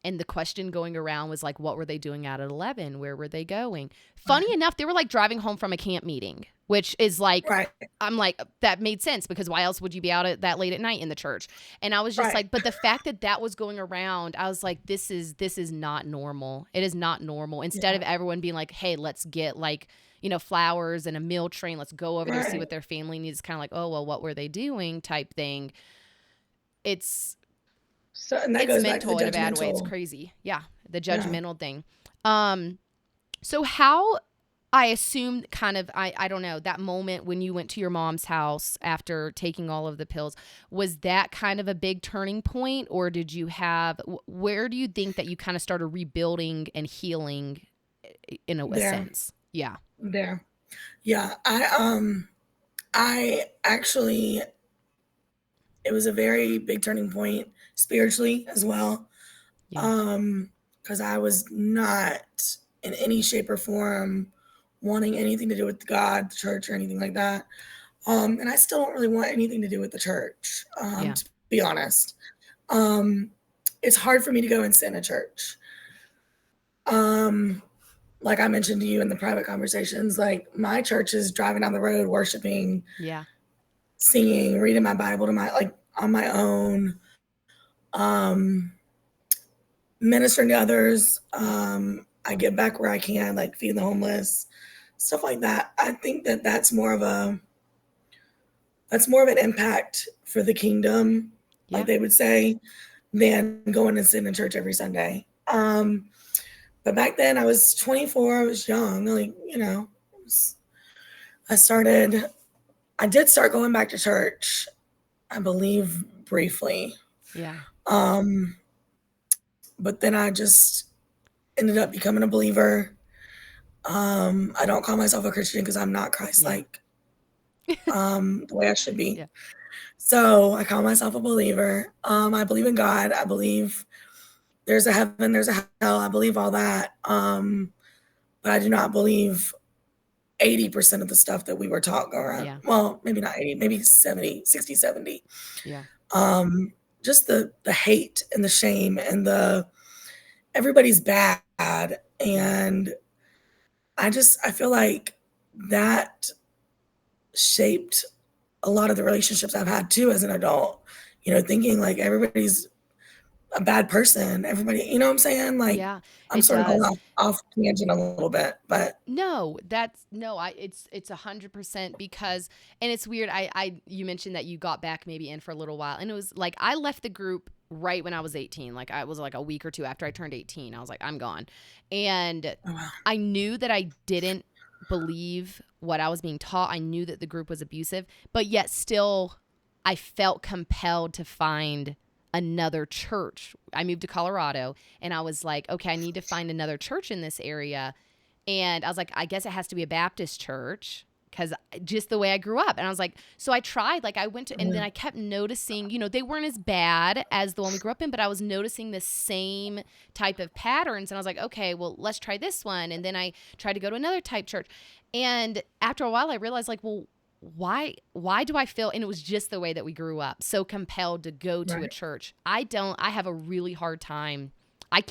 And the question going around was what were they doing out at 11? Where were they going? Funny enough, they were driving home from a camp meeting. which is like, Right. I'm like, that made sense because why else would you be out at that late at night in the church? And I was just Right. like, but the fact that that was going around, I was like, this is not normal. It is not normal. Instead Yeah. of everyone being like, hey, let's get like, flowers and a meal train, let's go over there, see Right. what their family needs. Kind of like, oh, well, what were they doing type thing. It's So, and that it's goes back to the mental in a bad way. It's judgmental. crazy. Yeah. The Yeah. judgmental thing. Um, so how, I assume kind of, I don't know, that moment when you went to your mom's house after taking all of the pills, was that kind of a big turning point, or did you have, where do you think that you kind of started rebuilding and healing in a There. sense? Yeah. There. Yeah. I actually, it was a very big turning point spiritually as well. Yeah. Because I was not in any shape or form wanting anything to do with God, the church, or anything like that. And I still don't really want anything to do with the church, Yeah. to be honest. Um, it's hard for me to go and sit in a church. Um, like I mentioned to you in the private conversations, like my church is driving down the road, worshiping, Yeah. singing, reading my Bible to my like on my own, um, ministering to others. I give back where I can, like feeding the homeless, stuff like that. I think that that's more of an impact for the kingdom, like Yeah. they would say, than going and sitting in church every Sunday. But back then I was 24, I was young, like, I started, I did start going back to church, I believe briefly. Yeah. Um, but then I just ended up becoming a believer. I don't call myself a Christian because I'm not Yeah. Christ-like, the way I should be. Yeah. So I call myself a believer. I believe in God. I believe there's a heaven, there's a hell. I believe all that. But I do not believe 80% of the stuff that we were taught go around. Yeah. Well, maybe not 80, maybe 70, 60, 70. Yeah. Just the hate and the shame and the everybody's bad. Yeah. And I feel like that shaped a lot of the relationships I've had too as an adult, thinking like everybody's a bad person. Everybody, you know what I'm saying? Like Yeah. I'm It sort of going does. off tangent a little bit, but No, that's no, it's 100% because, and it's weird. You mentioned that you got back maybe in for a little while, and it was like I left the group right when I was 18. Like I was like a week or two after I turned 18. I was like, I'm gone. And oh, wow. I knew that I didn't believe what I was being taught. I knew that the group was abusive, but yet still I felt compelled to find another church. I moved to Colorado and I was like, okay, I need to find another church in this area. And I was like, I guess it has to be a Baptist church because just the way I grew up. And I was like, so I tried, like I went to, and then I kept noticing, they weren't as bad as the one we grew up in, but I was noticing the same type of patterns. And I was like, okay, well, let's try this one. And then I tried to go to another type church. And after a while, I realized like, well, why do I feel, and it was just the way that we grew up, so compelled to go to a Right. church. I have a really hard time. I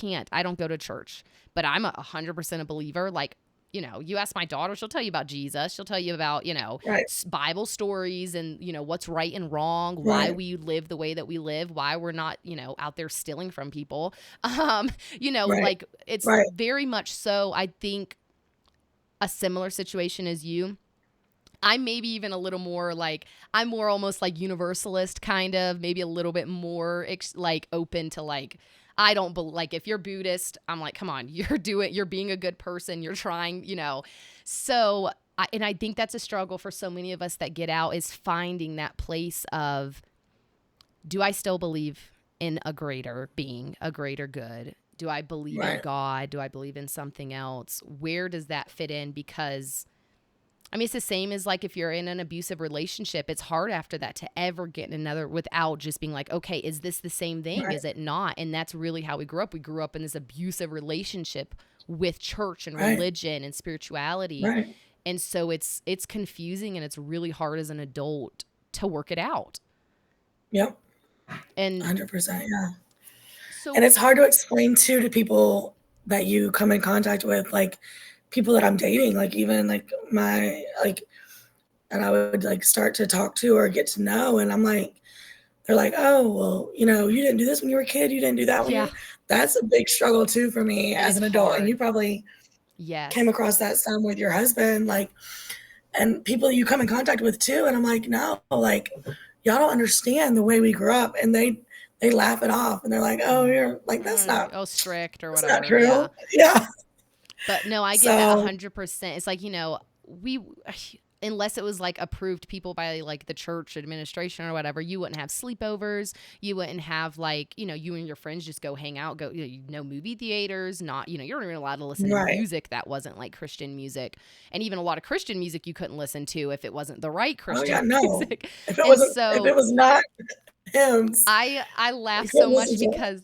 don't go to church, but I'm 100% a believer. Like, you ask my daughter, she'll tell you about Jesus. She'll tell you about, Right. Bible stories and, what's right and wrong, why Right. we live the way that we live, why we're not, out there stealing from people. Right. Like it's Right. very much so, I think, a similar situation as you. I'm maybe even a little more like, I'm more almost like universalist kind of, maybe a little bit more like open to like, I don't like if you're Buddhist, I'm like, come on, you're being a good person, you're trying. So and I think that's a struggle for so many of us that get out, is finding that place of, do I still believe in a greater being, a greater good? Do I believe in Right. God? Do I believe in something else? Where does that fit in? Because I mean, it's the same as like if you're in an abusive relationship, it's hard after that to ever get in another without just being like, okay, is this the same thing? Right. Is it not? And that's really how we grew up. We grew up in this abusive relationship with church and Right. religion and spirituality. Right. And so it's confusing and it's really hard as an adult to work it out. Yep. And 100%. Yeah. And so it's hard to explain too to people that you come in contact with, like people that I'm dating, like even like my like and I would like start to talk to or get to know, and I'm like, they're like, oh, well, you didn't do this when you were a kid. You didn't do that when you Yeah. were. That's a big struggle too for me It as is an adult. And you hard. probably came Yes. across that some with your husband, like, and people you come in contact with too. And I'm like, no, like, y'all don't understand the way we grew up. And they laugh it off and they're like, oh, you're like, Oh, strict or that's not whatever. Yeah. true. Yeah. But no, I get that So 100%. It's like, we unless it was like approved people by like the church administration or whatever, you wouldn't have sleepovers. You wouldn't have like, you and your friends just go hang out, go, no movie theaters, not, you weren't even allowed to listen to right. music that wasn't like Christian music. And even a lot of Christian music you couldn't listen to if it wasn't the right Oh Christian yeah, no. music. If it And wasn't, if so it was not hymns, I you laugh so couldn't much listen to. because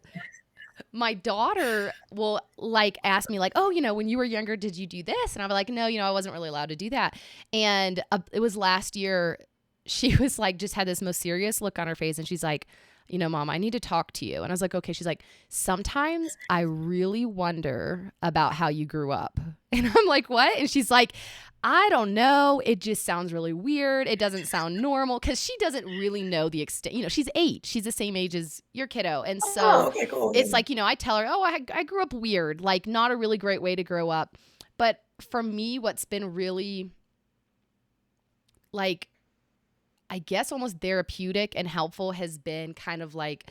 my daughter will like ask me like, oh, when you were younger, did you do this? And I'm like, no, I wasn't really allowed to do that. And it was last year. She was like, just had this most serious look on her face. And she's like, Mom, I need to talk to you. And I was like, okay. She's like, sometimes I really wonder about how you grew up. And I'm like, what? And she's like, I don't know. It just sounds really weird. It doesn't sound normal because she doesn't really know the extent. She's 8. She's the same age as your kiddo. And so Oh, okay, cool. it's like, I tell her, oh, I grew up weird, like not a really great way to grow up. But for me, what's been really like, I guess almost therapeutic and helpful has been kind of like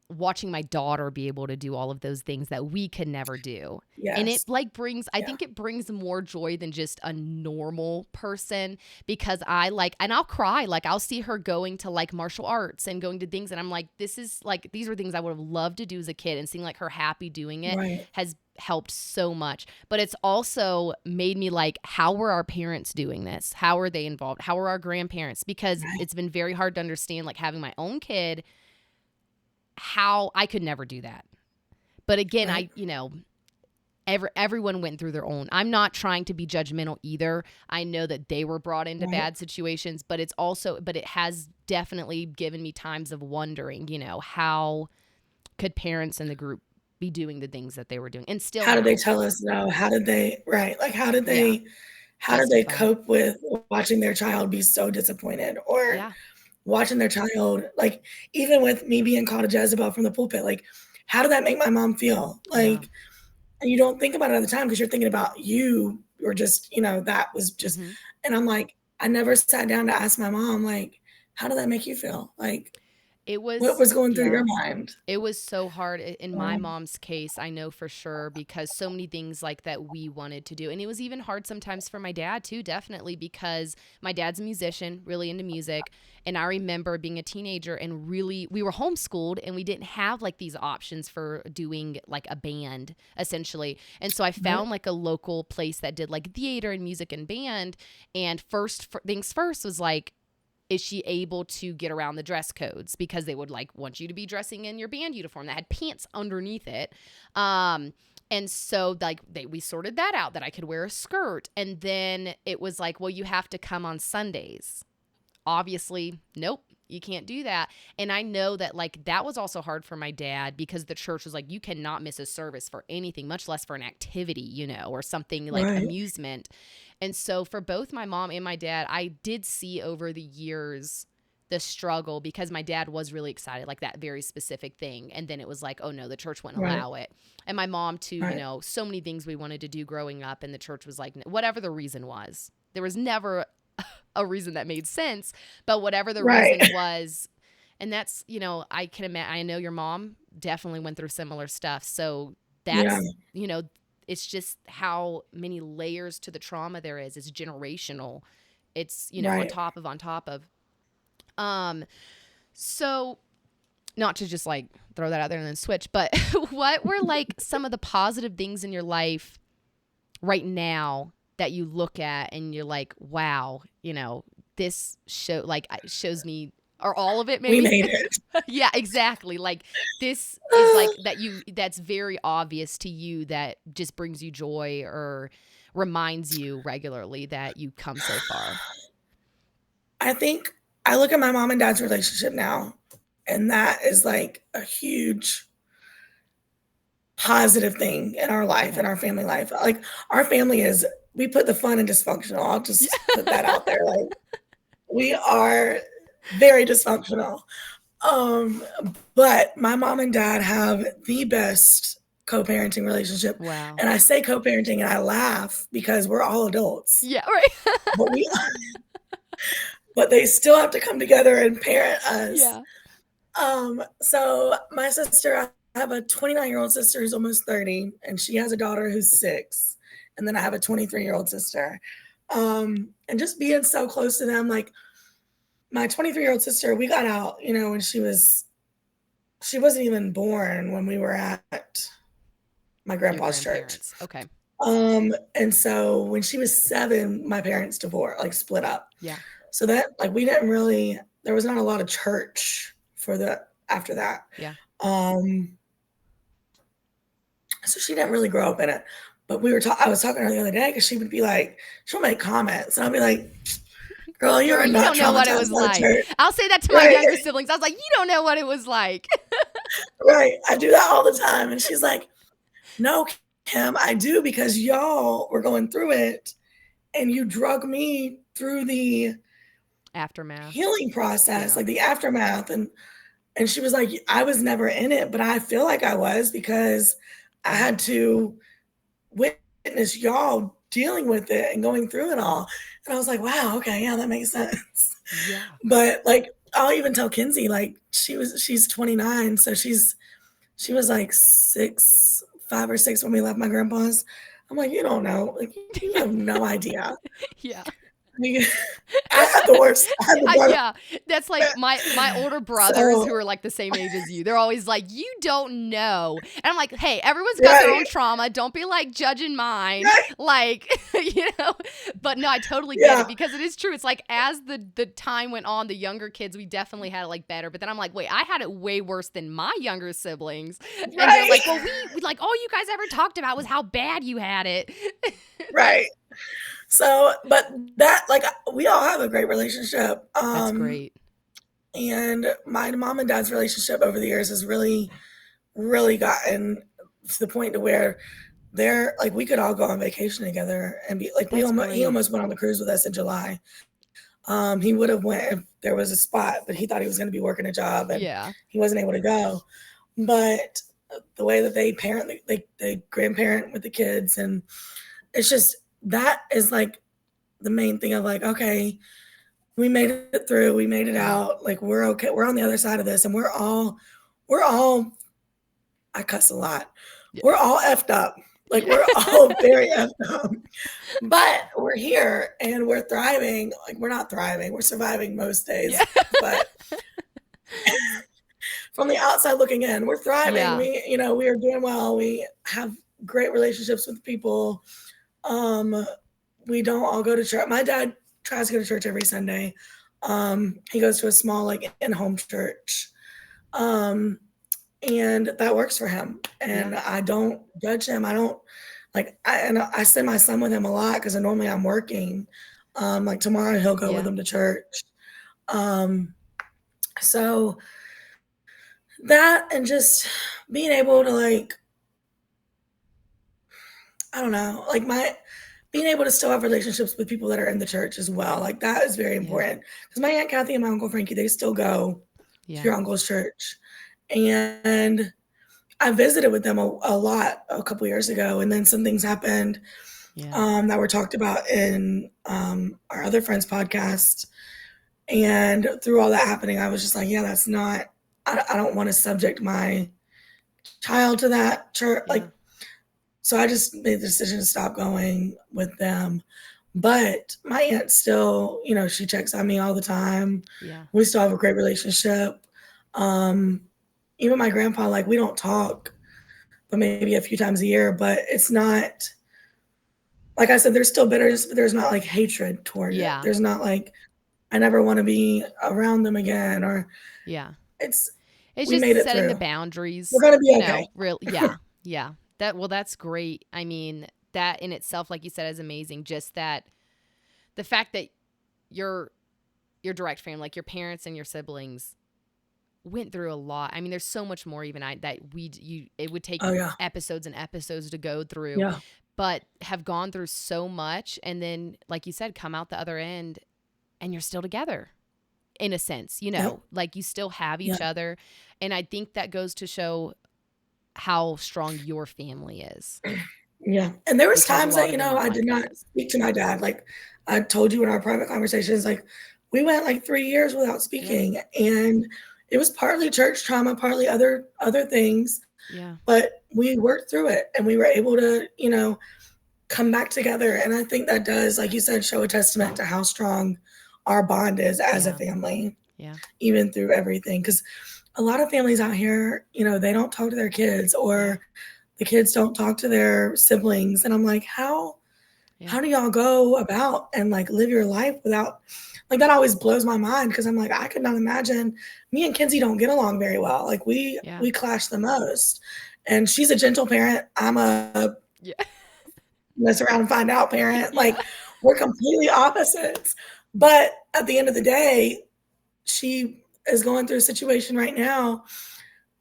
watching my daughter be able to do all of those things that we could never do. And it Yes. like brings, I Yeah. think it brings more joy than just a normal person because I like, and I'll cry. Like I'll see her going to like martial arts and going to things. And I'm like, this is like, these were things I would have loved to do as a kid, and seeing like her happy doing it Right. has helped so much. But it's also made me like, how were our parents doing this? How are they involved? How are our grandparents? Because Right. it's been very hard to understand, like having my own kid, how I could never do that. But again, Right. everyone went through their own. I'm not trying to be judgmental either. I know that they were brought into Right. bad situations, but it has definitely given me times of wondering, how could parents in the group be doing the things that they were doing, and still How did they now. tell us no? How did they, right? Like, Yeah, how did they justify. cope with watching their child be so disappointed or Yeah. watching their child, like, even with me being called a Jezebel from the pulpit, like, how did that make my mom feel? Yeah. Like, and you don't think about it at the time because you're thinking about you or just, that was just, Mhm. and I'm like, I never sat down to ask my mom, like, how did that make you feel? Like, It what was was going through yeah. your mind? It was so hard in my Um, mom's case, I know for sure, because so many things like that we wanted to do. And it was even hard sometimes for my dad too, definitely, because my dad's a musician, really into music. And I remember being a teenager and really, we were homeschooled and we didn't have like these options for doing like a band essentially. And so I right, found like a local place that did like theater and music and band. And things first was like, is she able to get around the dress codes, because they would like want you to be dressing in your band uniform that had pants underneath it. And so like we sorted that out, that I could wear a skirt. And then it was like, well, you have to come on Sundays. Obviously, nope, you can't do that. And I know that like that was also hard for my dad, because the church was like, you cannot miss a service for anything, much less for an activity, or something like right, amusement. And so for both my mom and my dad, I did see over the years the struggle, because my dad was really excited, like that very specific thing. And then it was like, oh no, the church wouldn't right, allow it. And my mom too, right, so many things we wanted to do growing up, and the church was like, whatever the reason was, there was never a reason that made sense, but whatever the right. reason was. And that's, I can imagine, I know your mom definitely went through similar stuff. So Yeah, that's, it's just how many layers to the trauma there is. It's generational. It's, on right. top of, on top of. Um, so not to just like throw that out there and then switch, but what were like some of the positive things in your life right now that you look at and you're like, wow, this shows me, or all of it We maybe. made it. Yeah, exactly. Like this is like that's very obvious to you, that just brings you joy or reminds you regularly that you come so far. I think I look at my mom and dad's relationship now, and that is like a huge positive thing in our life, in Okay. our family life. Like, our family is we put the fun in dysfunctional. I'll Yeah. just put that out there. Like, we are very dysfunctional. Um, but my mom and dad have the best co-parenting relationship. Wow. And I say co-parenting and I laugh because we're all adults. Yeah, right. But but they still have to come together and parent us. Yeah. So my sister, I have a 29-year-old sister who's almost 30, and she has a daughter who's 6. And then I have a 23-year-old sister. And just being so close to them, like my 23-year-old sister, we got out, when she wasn't even born when we were at my Your grandpa's church. grandparents. Okay. And so when she was 7, my parents divorced, like split up. Yeah. So that there was not a lot of church after that. Yeah. So she didn't really grow up in it. But I was talking to her the other day because she would be like, she'll make comments, and I'll be like, girl, Girl, you're you not don't know what it traumatized was by like. church. I'll say that to my Right. younger siblings. I was like, you don't know what it was like. Right. I do that all the time. And she's like, no, Kim, I do, because y'all were going through it and you drug me through the Aftermath. healing process, Yeah. like the aftermath. And she was like, I was never in it, but I feel like I was, because I had to witness y'all dealing with it and going through it all. And I was like, wow, okay, yeah, that makes sense. Yeah. But like, I'll even tell Kinsey, like she's 29, so she was like 5 or 6 when we left my grandpa's. I'm like, you don't know, like you have no idea. Yeah. I had the worst. I had the brother. Yeah, that's like my older brothers who are like the same age as you. They're always like, you don't know. And I'm like, hey, everyone's got their own trauma. Don't be like judging mine. Right. Like, but no, I totally get it, because it is true. It's like, as the time went on, the younger kids, we definitely had it like better. But then I'm like, wait, I had it way worse than my younger siblings. And they're like, well, we like, all you guys ever talked about was how bad you had it. Right. So, but that, like, we all have a great relationship. That's great. And my mom and dad's relationship over the years has really, really gotten to the point to where they're like, we could all go on vacation together and be like, he almost went on the cruise with us in July. He would have went if there was a spot, but he thought he was going to be working a job, and he wasn't able to go. But the way that they parent, they grandparent with the kids, and it's just, that is like the main thing of like, okay, we made it through, we made it out, like we're okay, we're on the other side of this, and we're all I cuss a lot. We're all effed up. Like we're all very effed up. But we're here and we're thriving. Like we're not thriving, we're surviving most days. But from the outside looking in, we're thriving. We are doing well. We have great relationships with people. We don't all go to church. My dad tries to go to church every Sunday. He goes to a small, like, in-home church. And that works for him. And I don't judge him. I don't, like, I send my son with him a lot because normally I'm working. Like tomorrow he'll go with him to church. So that, and just being able to, like, I don't know, like being able to still have relationships with people that are in the church as well. Like that is very important, because my Aunt Kathy and my Uncle Frankie, they still go to your uncle's church. And I visited with them a lot a couple years ago, and then some things happened that were talked about in our other friend's podcast. And through all that happening, I was just like, that's not, I don't want to subject my child to that church. Like, so I just made the decision to stop going with them. But my aunt still, she checks on me all the time. We still have a great relationship. Even my grandpa, like, we don't talk, but maybe a few times a year. But it's not, like I said, there's still bitterness, but there's not like hatred toward it. There's not like, I never want to be around them again, or it's just setting the boundaries. We're gonna be okay. That's great. I mean, that in itself, like you said, is amazing. Just that, the fact that your direct family, like your parents and your siblings, went through a lot. I mean, there's so much more even it would take episodes and episodes to go through. but have gone through so much, and then, like you said, come out the other end and you're still together in a sense, Yep. like you still have Yeah. each other. And I think that goes to show how strong your family is, Yeah. And there was because a times lot that, of them aren't I like did not that. speak to my dad. Like I told you in our private conversations, like we went like 3 years without Yeah. speaking, and it was partly church trauma, partly other things, Yeah. but we worked through it and we were able to, come back together. And I think that does, like you said, show a testament to how strong our bond is as a Yeah. family, Yeah. even through everything. Because a lot of families out here, they don't talk to their kids, Yeah. or the kids don't talk to their siblings. And I'm like, Yeah. how do y'all go about and like live your life without, like, that always blows my mind, because I'm like, I could not imagine. Me and Kinsey don't get along very well. Like Yeah. we clash the most. And she's a gentle parent. I'm a Yeah. mess around and find out parent. Yeah. Like we're completely opposites. But at the end of the day, she is going through a situation right now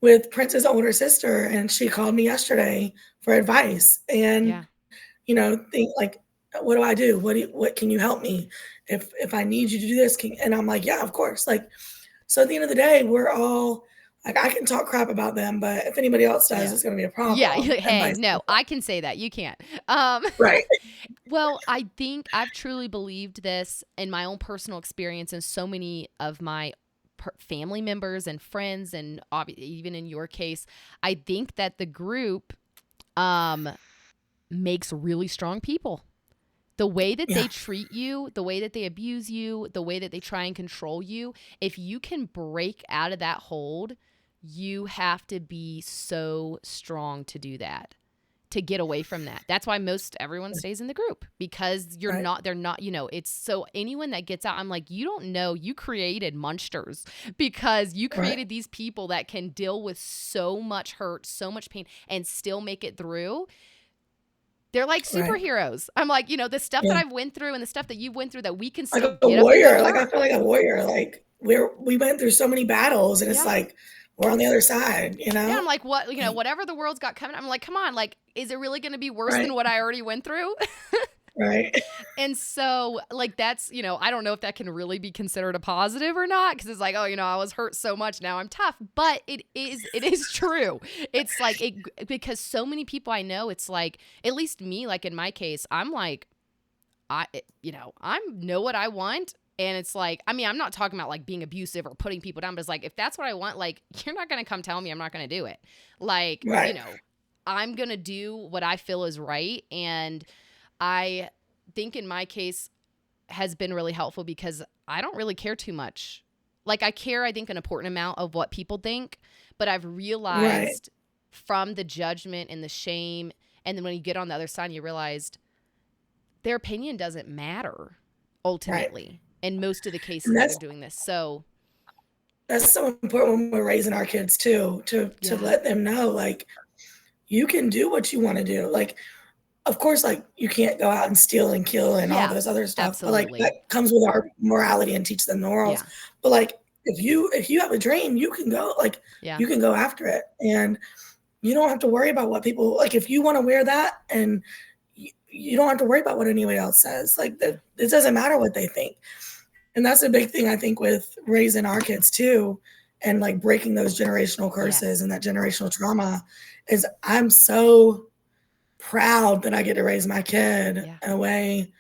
with Prince's older sister, and she called me yesterday for advice. And Yeah. think like, what do I do? What can you help me? If I need you to do this, and I'm like, yeah, of course. Like, so at the end of the day, we're all like, I can talk crap about them, but if anybody else does, Yeah. it's going to be a Yeah. problem, and Hey, vice no, versa. I can say that. You can't. Um, Right. well, I think I've truly believed this in my own personal experience, and so many of my family members and friends, and even in your case, I think that the group um, makes really strong people. The way that Yeah. they treat you, the way that they abuse you, the way that they try and control you, if you can break out of that hold, you have to be so strong to do that, to get away from that. That's why most everyone stays in the group, because Right. they're not, it's so anyone that gets out, I'm like, you don't know, you created monsters, because you Right. created these people that can deal with so much hurt, so much pain, and still make it through. They're like Right. superheroes. I'm like, the stuff that Yeah. I've went through and the stuff that you went through, that we can Like still a get up and go to warrior. Like I work. feel like a warrior. Like we went through so many battles, and it's Yeah. like we're on the other side, Yeah, I'm like, what, Like, whatever the world's got coming, I'm like, come on, like, is it really going to be worse right. than what I already went through? Right. And so, like, that's, I don't know if that can really be considered a positive or not, because it's like, oh, I was hurt so much, now I'm tough. But it is true. It's like, because so many people I know, it's like, at least me, like in my case, I'm like, I know what I want. And it's like, I mean, I'm not talking about like being abusive or putting people down, but it's like, if that's what I want, like, you're not going to come tell me I'm not going to do it. Like, Right. I'm going to do what I feel is right. And I think in my case has been really helpful, because I don't really care too much. Like, I care, I think, an important amount of what people think, but I've Right. realized from the judgment and the shame, and then when you get on the other side, you realized their opinion doesn't matter Right. ultimately in most of the And cases that are that's doing this. So, that's so important when we're raising our kids too, to yeah. let them know, like, you can do what you want to do. Like, of course, like you can't go out and steal and kill and all Yeah, this other stuff, but like absolutely. that comes with our morality and teach them the morals. Yeah. But like if you have a dream, you can go, like, Yeah. you can go after it, and you don't have to worry about what people, like, if you want to wear that, and you don't have to worry about what anybody else says. Like Yeah. that, it doesn't matter what they think. And that's a big thing, I think, with raising our kids too, and like breaking those generational curses Yes. and that generational trauma, is I'm so proud that I get to raise my kid Yeah. in a way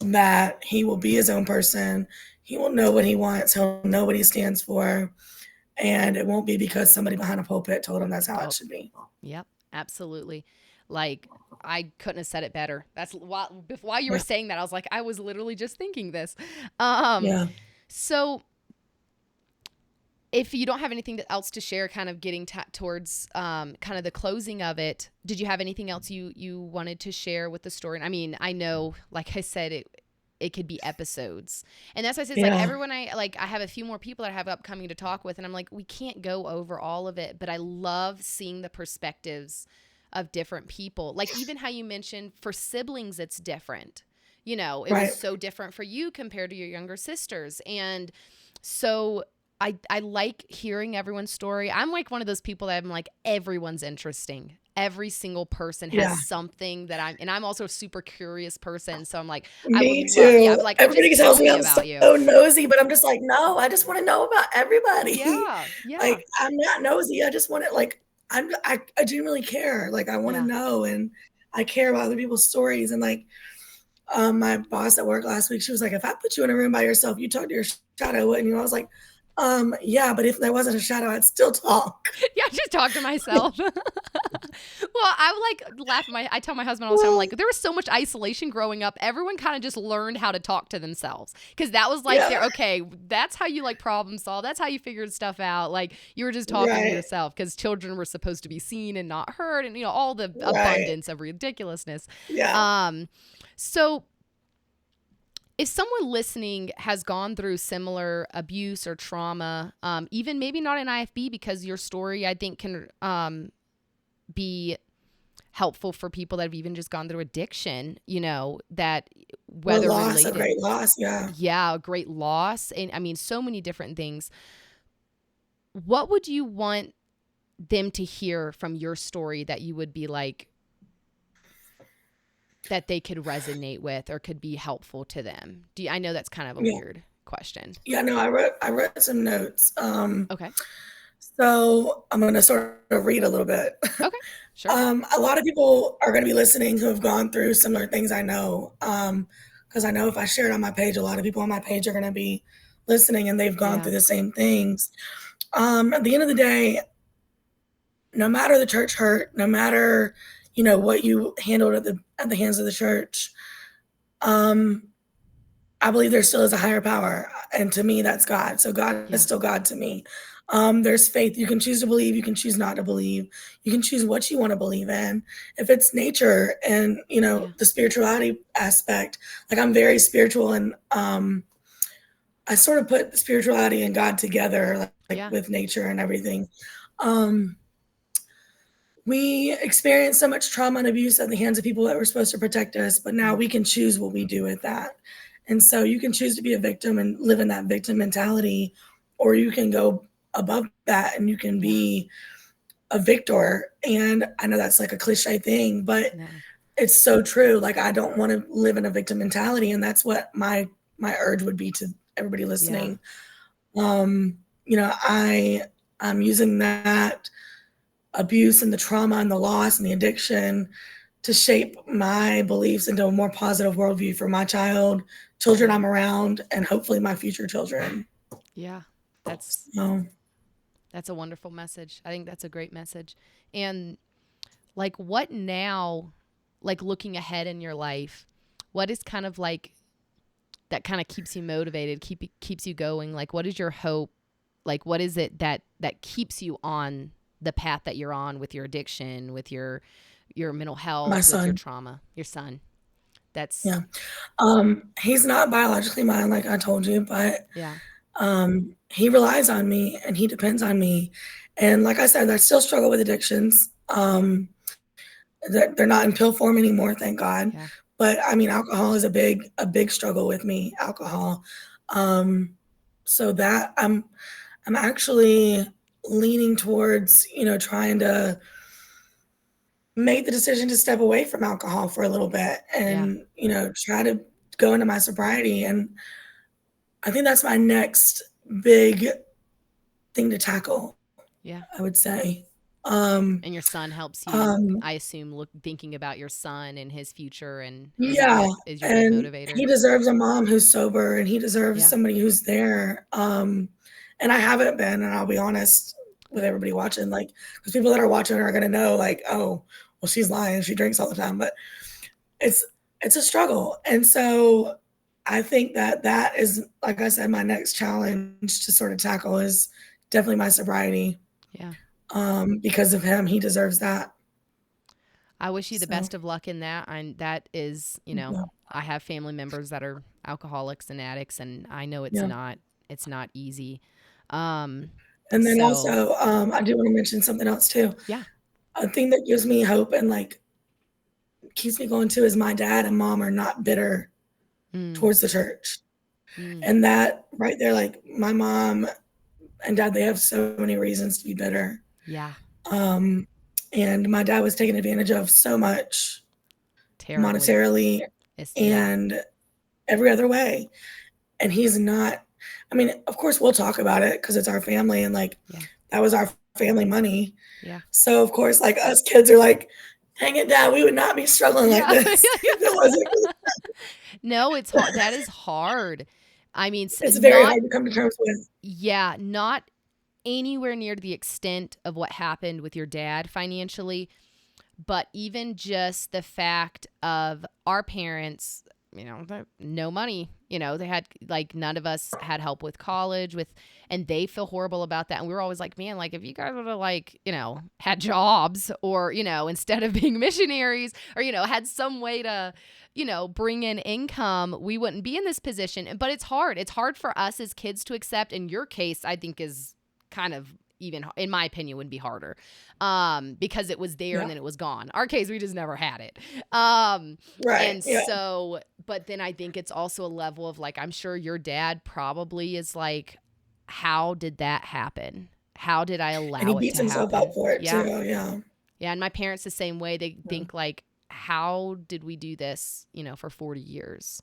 that he will be his own person. He will know what he wants. He'll know what he stands for. And it won't be because somebody behind a pulpit told him that's how it Oh, should be. yep. Absolutely. Like, I couldn't have said it better. That's while you were Yeah. saying that, I was like, I was literally just thinking this. Um, Yeah. so if you don't have anything else to share, kind of getting towards kind of the closing of it, did you have anything else you wanted to share with the story? I mean, I know, like I said, it could be episodes, and that's why I said, it's like Yeah. everyone, I have a few more people that I have upcoming to talk with, and I'm like, we can't go over all of it, but I love seeing the perspectives of different people. Like, even how you mentioned for siblings, it's different. It was Right. so different for you compared to your younger sisters, and so I like hearing everyone's story. I'm like one of those people that I'm like, everyone's interesting. every single person has Yeah. something that I'm also a super curious person. So I'm like, I would Me love, yeah, too. I'm like, just Everybody tell tells me me I'm about so you. nosy, but I'm just like, no, I just want to know about everybody. Yeah. Yeah. Like, I'm not nosy. I just want to like, I genuinely care. Like, I want to Yeah. know, and I care about other people's stories. And like, my boss at work last week, she was like, if I put you in a room by yourself, you talk to your shadow, wouldn't you? I was like, yeah, but if there wasn't a shadow, I'd still talk. Yeah, just talk to myself. Well, I like laugh at I tell my husband all the time, I'm like, there was so much isolation growing up. Everyone kind of just learned how to talk to themselves. Cause that was like Yeah, their, okay, that's how you like problem solve. That's how you figured stuff out. Like you were just talking to right, yourself because children were supposed to be seen and not heard and, all the right. abundance of ridiculousness. Yeah. Um, so if someone listening has gone through similar abuse or trauma, even maybe not in IFB, because your story I think can be helpful for people that have even just gone through addiction, that Or whether loss, a related, great loss. Yeah. yeah, a great loss. And I mean, so many different things. What would you want them to hear from your story that you would be like, that they could resonate with or could be helpful to them? I know that's kind of a Yeah. weird question. Yeah, no, I wrote some notes. Okay. So I'm gonna sort of read a little bit. Okay. Sure. A lot of people are gonna be listening who have gone through similar things I know. Because I know if I share it on my page, a lot of people on my page are gonna be listening and they've gone Yeah. through the same things. At the end of the day, no matter the church hurt, no matter, what you handled at the hands of the church, um, I believe there still is a higher power, and to me, that's God. So God is Yeah. still God to me. There's faith. You can choose to believe. You can choose not to believe. You can choose what you want to believe in. If it's nature and Yeah. the spirituality aspect, like I'm very spiritual, and I sort of put spirituality and God together, like Yeah. with nature and everything. Um, we experienced so much trauma and abuse at the hands of people that were supposed to protect us, but now Mm. we can choose what we do with that. And so you can choose to be a victim and live in that victim mentality, or you can go above that and you can Yeah. be a victor. And I know that's like a cliche thing, but No. it's so true. Like I don't want to live in a victim mentality, and that's what my urge would be to everybody Yeah. listening. Um, I'm using that abuse and the trauma and the loss and the addiction to shape my beliefs into a more positive worldview for my children Yeah. I'm around, and hopefully my future children. Yeah. That's So, that's a wonderful message. I think that's a great message. And like what now, like looking ahead in your life, what is kind of like that kind of keeps you motivated, keeps you going? Like what is your hope? Like what is it that keeps you on the path that you're on with your addiction, with your mental my health, with your son, trauma, your son? That's yeah, he's not biologically mine, like I told you, but yeah. he relies on me and he depends on me. And like I said, I still struggle with addictions. They're not in pill form anymore, thank God. Yeah. But I mean, alcohol is a big struggle with me. Alcohol. Um, so that I'm actually leaning towards trying to make the decision to step away from alcohol for a little bit, Yeah. and try to go into my sobriety. And I think that's my next big thing to tackle, Yeah. I would say. Um, And your son helps you, um, I assume, look thinking about your son and his future, and is that Yeah, what is your big and motivator? he deserves a mom who's sober, and he deserves Yeah. somebody who's there, and I haven't been, and I'll be honest with everybody watching, like, because people that are watching are gonna know, like, "Oh, well, she's lying, she drinks all the time," but it's it's a struggle, and so I think that that is, like I said, my next challenge to sort of tackle is definitely my sobriety, Yeah. because of him, he deserves that, I wish you the so, best of luck in that. And that is, yeah, I have family members that are alcoholics and addicts, and I know yeah. it's not easy. Um, And then so also, I do wanna mention something else too. yeah. A thing that gives me hope and, like, keeps me going too is my dad and mom are not bitter Mm, towards the church. mm, And that right there, like, my mom and dad, they have so many reasons to be bitter. yeah. Um, and my dad was taken advantage of so much Terribly. monetarily Yeah. and every other way. And he's not, I mean, of course, we'll talk about it because it's our family and like Yeah. that was our family money. Yeah. So, of course, like us kids are like, dang it, dad, we would not be struggling like Yeah. this if it wasn't. No, it's hard. That is hard. I mean, It's very not, hard to come to terms with. yeah, not anywhere near to the extent of what happened with your dad financially, but even just the fact of our parents, no money, they had like none of us had help with college with, and they feel horrible about that. And we were always like, man, like if you guys would have like, had jobs or, instead of being missionaries or, had some way to, bring in income, we wouldn't be in this position. But it's hard. It's hard for us as kids to accept. In your case, I think is kind of, even in my opinion, would be harder because it was there and Yeah. then it was gone. Our case, we just never had it. Right. And Yeah. so, but then I think it's also a level of like, I'm sure your dad probably is like, how did that happen? How did I And he allow it beats to himself up happen? for it Yeah. too. Yeah. Yeah. And my parents, the same way, they Yeah. think like, how did we do this, for 40 years?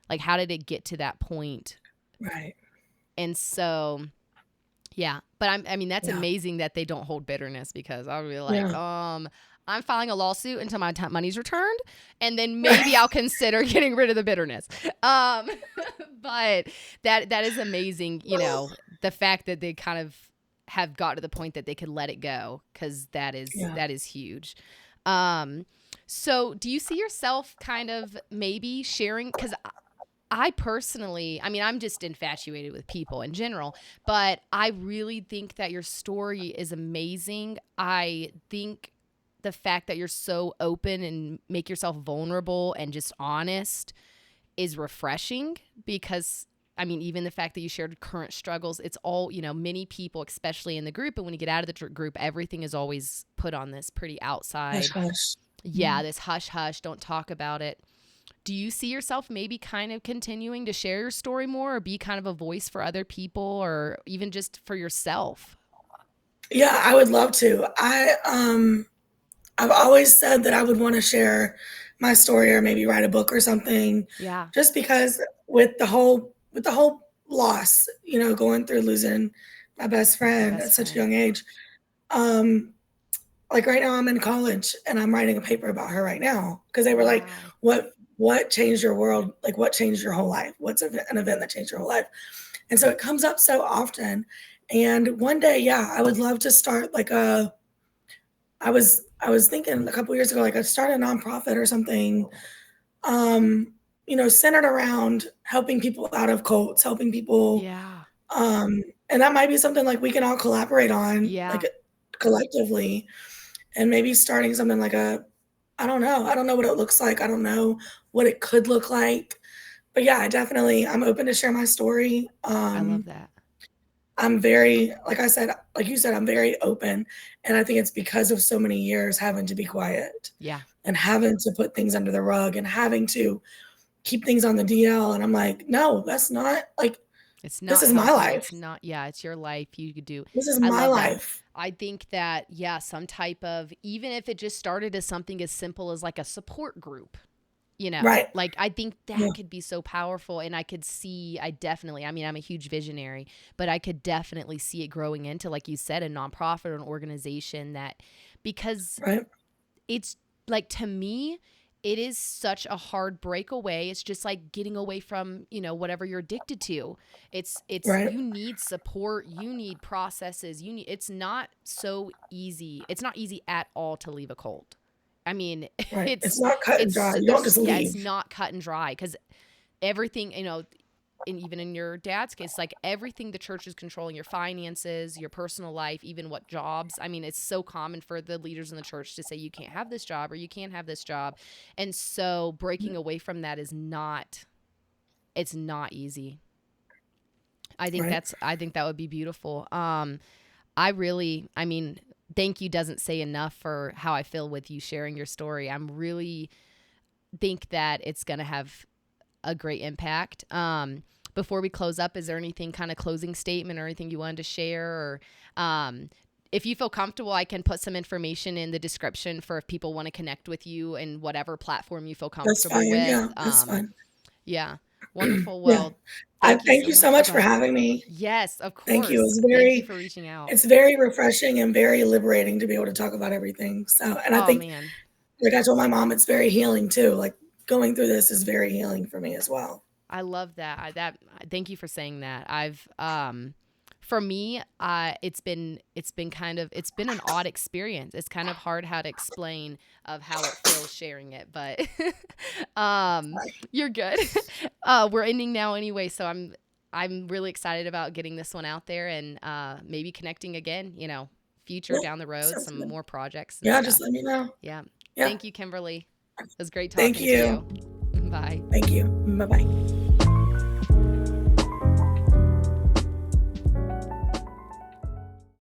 Like, how did it get to that point? Right. And so, yeah, but I mean, that's Yeah. amazing that they don't hold bitterness because I'll be like, Yeah. I'm filing a lawsuit until my money's returned, and then maybe I'll consider getting rid of the bitterness. But that is amazing, the fact that they kind of have got to the point that they could let it go because Yeah. that is huge. So do you see yourself kind of maybe sharing? Because I personally, I mean, I'm just infatuated with people in general, but I really think that your story is amazing. I think the fact that you're so open and make yourself vulnerable and just honest is refreshing because I mean, even the fact that you shared current struggles, it's all, many people, especially in the group. And when you get out of the group, everything is always put on this pretty Hush, outside. hush. Yeah, this hush hush, don't talk about it. Do you see yourself maybe kind of continuing to share your story more or be kind of a voice for other people or even just for yourself? Yeah, I would love to. I've always said that I would want to share my story or maybe write a book or something Yeah. just because with the whole loss, going through losing my best Your friend at best such a friend. young age. Um like right now I'm in college and I'm writing a paper about her right now because they were like, Wow. what changed your world? Like what changed your whole life? What's an event that changed your whole life? And so it comes up so often. And one day, yeah, I would love to start like I was thinking a couple years ago, like I'd start a nonprofit or something, um, centered around helping people out of cults, helping people, Yeah. and that might be something like we can all collaborate on, like Yeah. collectively, and maybe starting something like I don't know. I don't know what it looks like. I don't know what it could look like. But yeah, I'm open to share my story. I love that. I'm very, like I said, like you said, I'm very open. And I think it's because of so many years having to be quiet Yeah. and having to put things under the rug and having to keep things on the DL. And I'm like, no, that's not like, It's this not is my healthy. life. It's not, yeah, it's your life. You could do. This is I my love that. life. I think that, yeah, some type of, even if it just started as something as simple as like a support group, Right. like I think Yeah. that could be so powerful. And I mean, I'm a huge visionary, but I could definitely see it growing into, like you said, a nonprofit or an organization that, because Right. it's like, to me, it is such a hard breakaway. It's just like getting away from, whatever you're addicted to. It's Right. you need support, you need processes, it's not so easy. It's not easy at all to leave a cult. I mean, Right. It's not cut and dry. You don't just yeah, it's leave. not cut and dry cuz everything, and even in your dad's case, like everything the church is controlling, your finances, your personal life, even what jobs. I mean, it's so common for the leaders in the church to say you can't have this job or you can't have this job. And so breaking away from that it's not easy. Right. I think that would be beautiful. I mean, thank you doesn't say enough for how I feel with you sharing your story. I'm really think that it's going to have a great impact. Before we close up, is there anything kind of closing statement or anything you wanted to share, or if you feel comfortable, I can put some information in the description for if people want to connect with you and whatever platform you feel That's comfortable fine. with. Yeah, that's fine. Yeah. Wonderful. Yeah. Well, I thank you thank so you so much. Oh, much go for ahead. having me. Yes, of Thank you. course. Thank you for reaching out. It's very refreshing and very liberating to be able to talk about everything. So, and I Oh, think, man. like I told my mom, it's very healing too. Like going through this is very healing for me as well. I love that. Thank you for saying that. For me, it's been an odd experience. It's kind of hard how to explain of how it feels sharing it, but you're good. We're ending now anyway, so I'm really excited about getting this one out there and maybe connecting again, future Yeah, down the road, sounds some good. more projects and Yeah, just stuff. let me know. Yeah. Yeah. Thank you, Kimberly. It was great Thank talking to you. you. Bye. Thank you. Bye bye.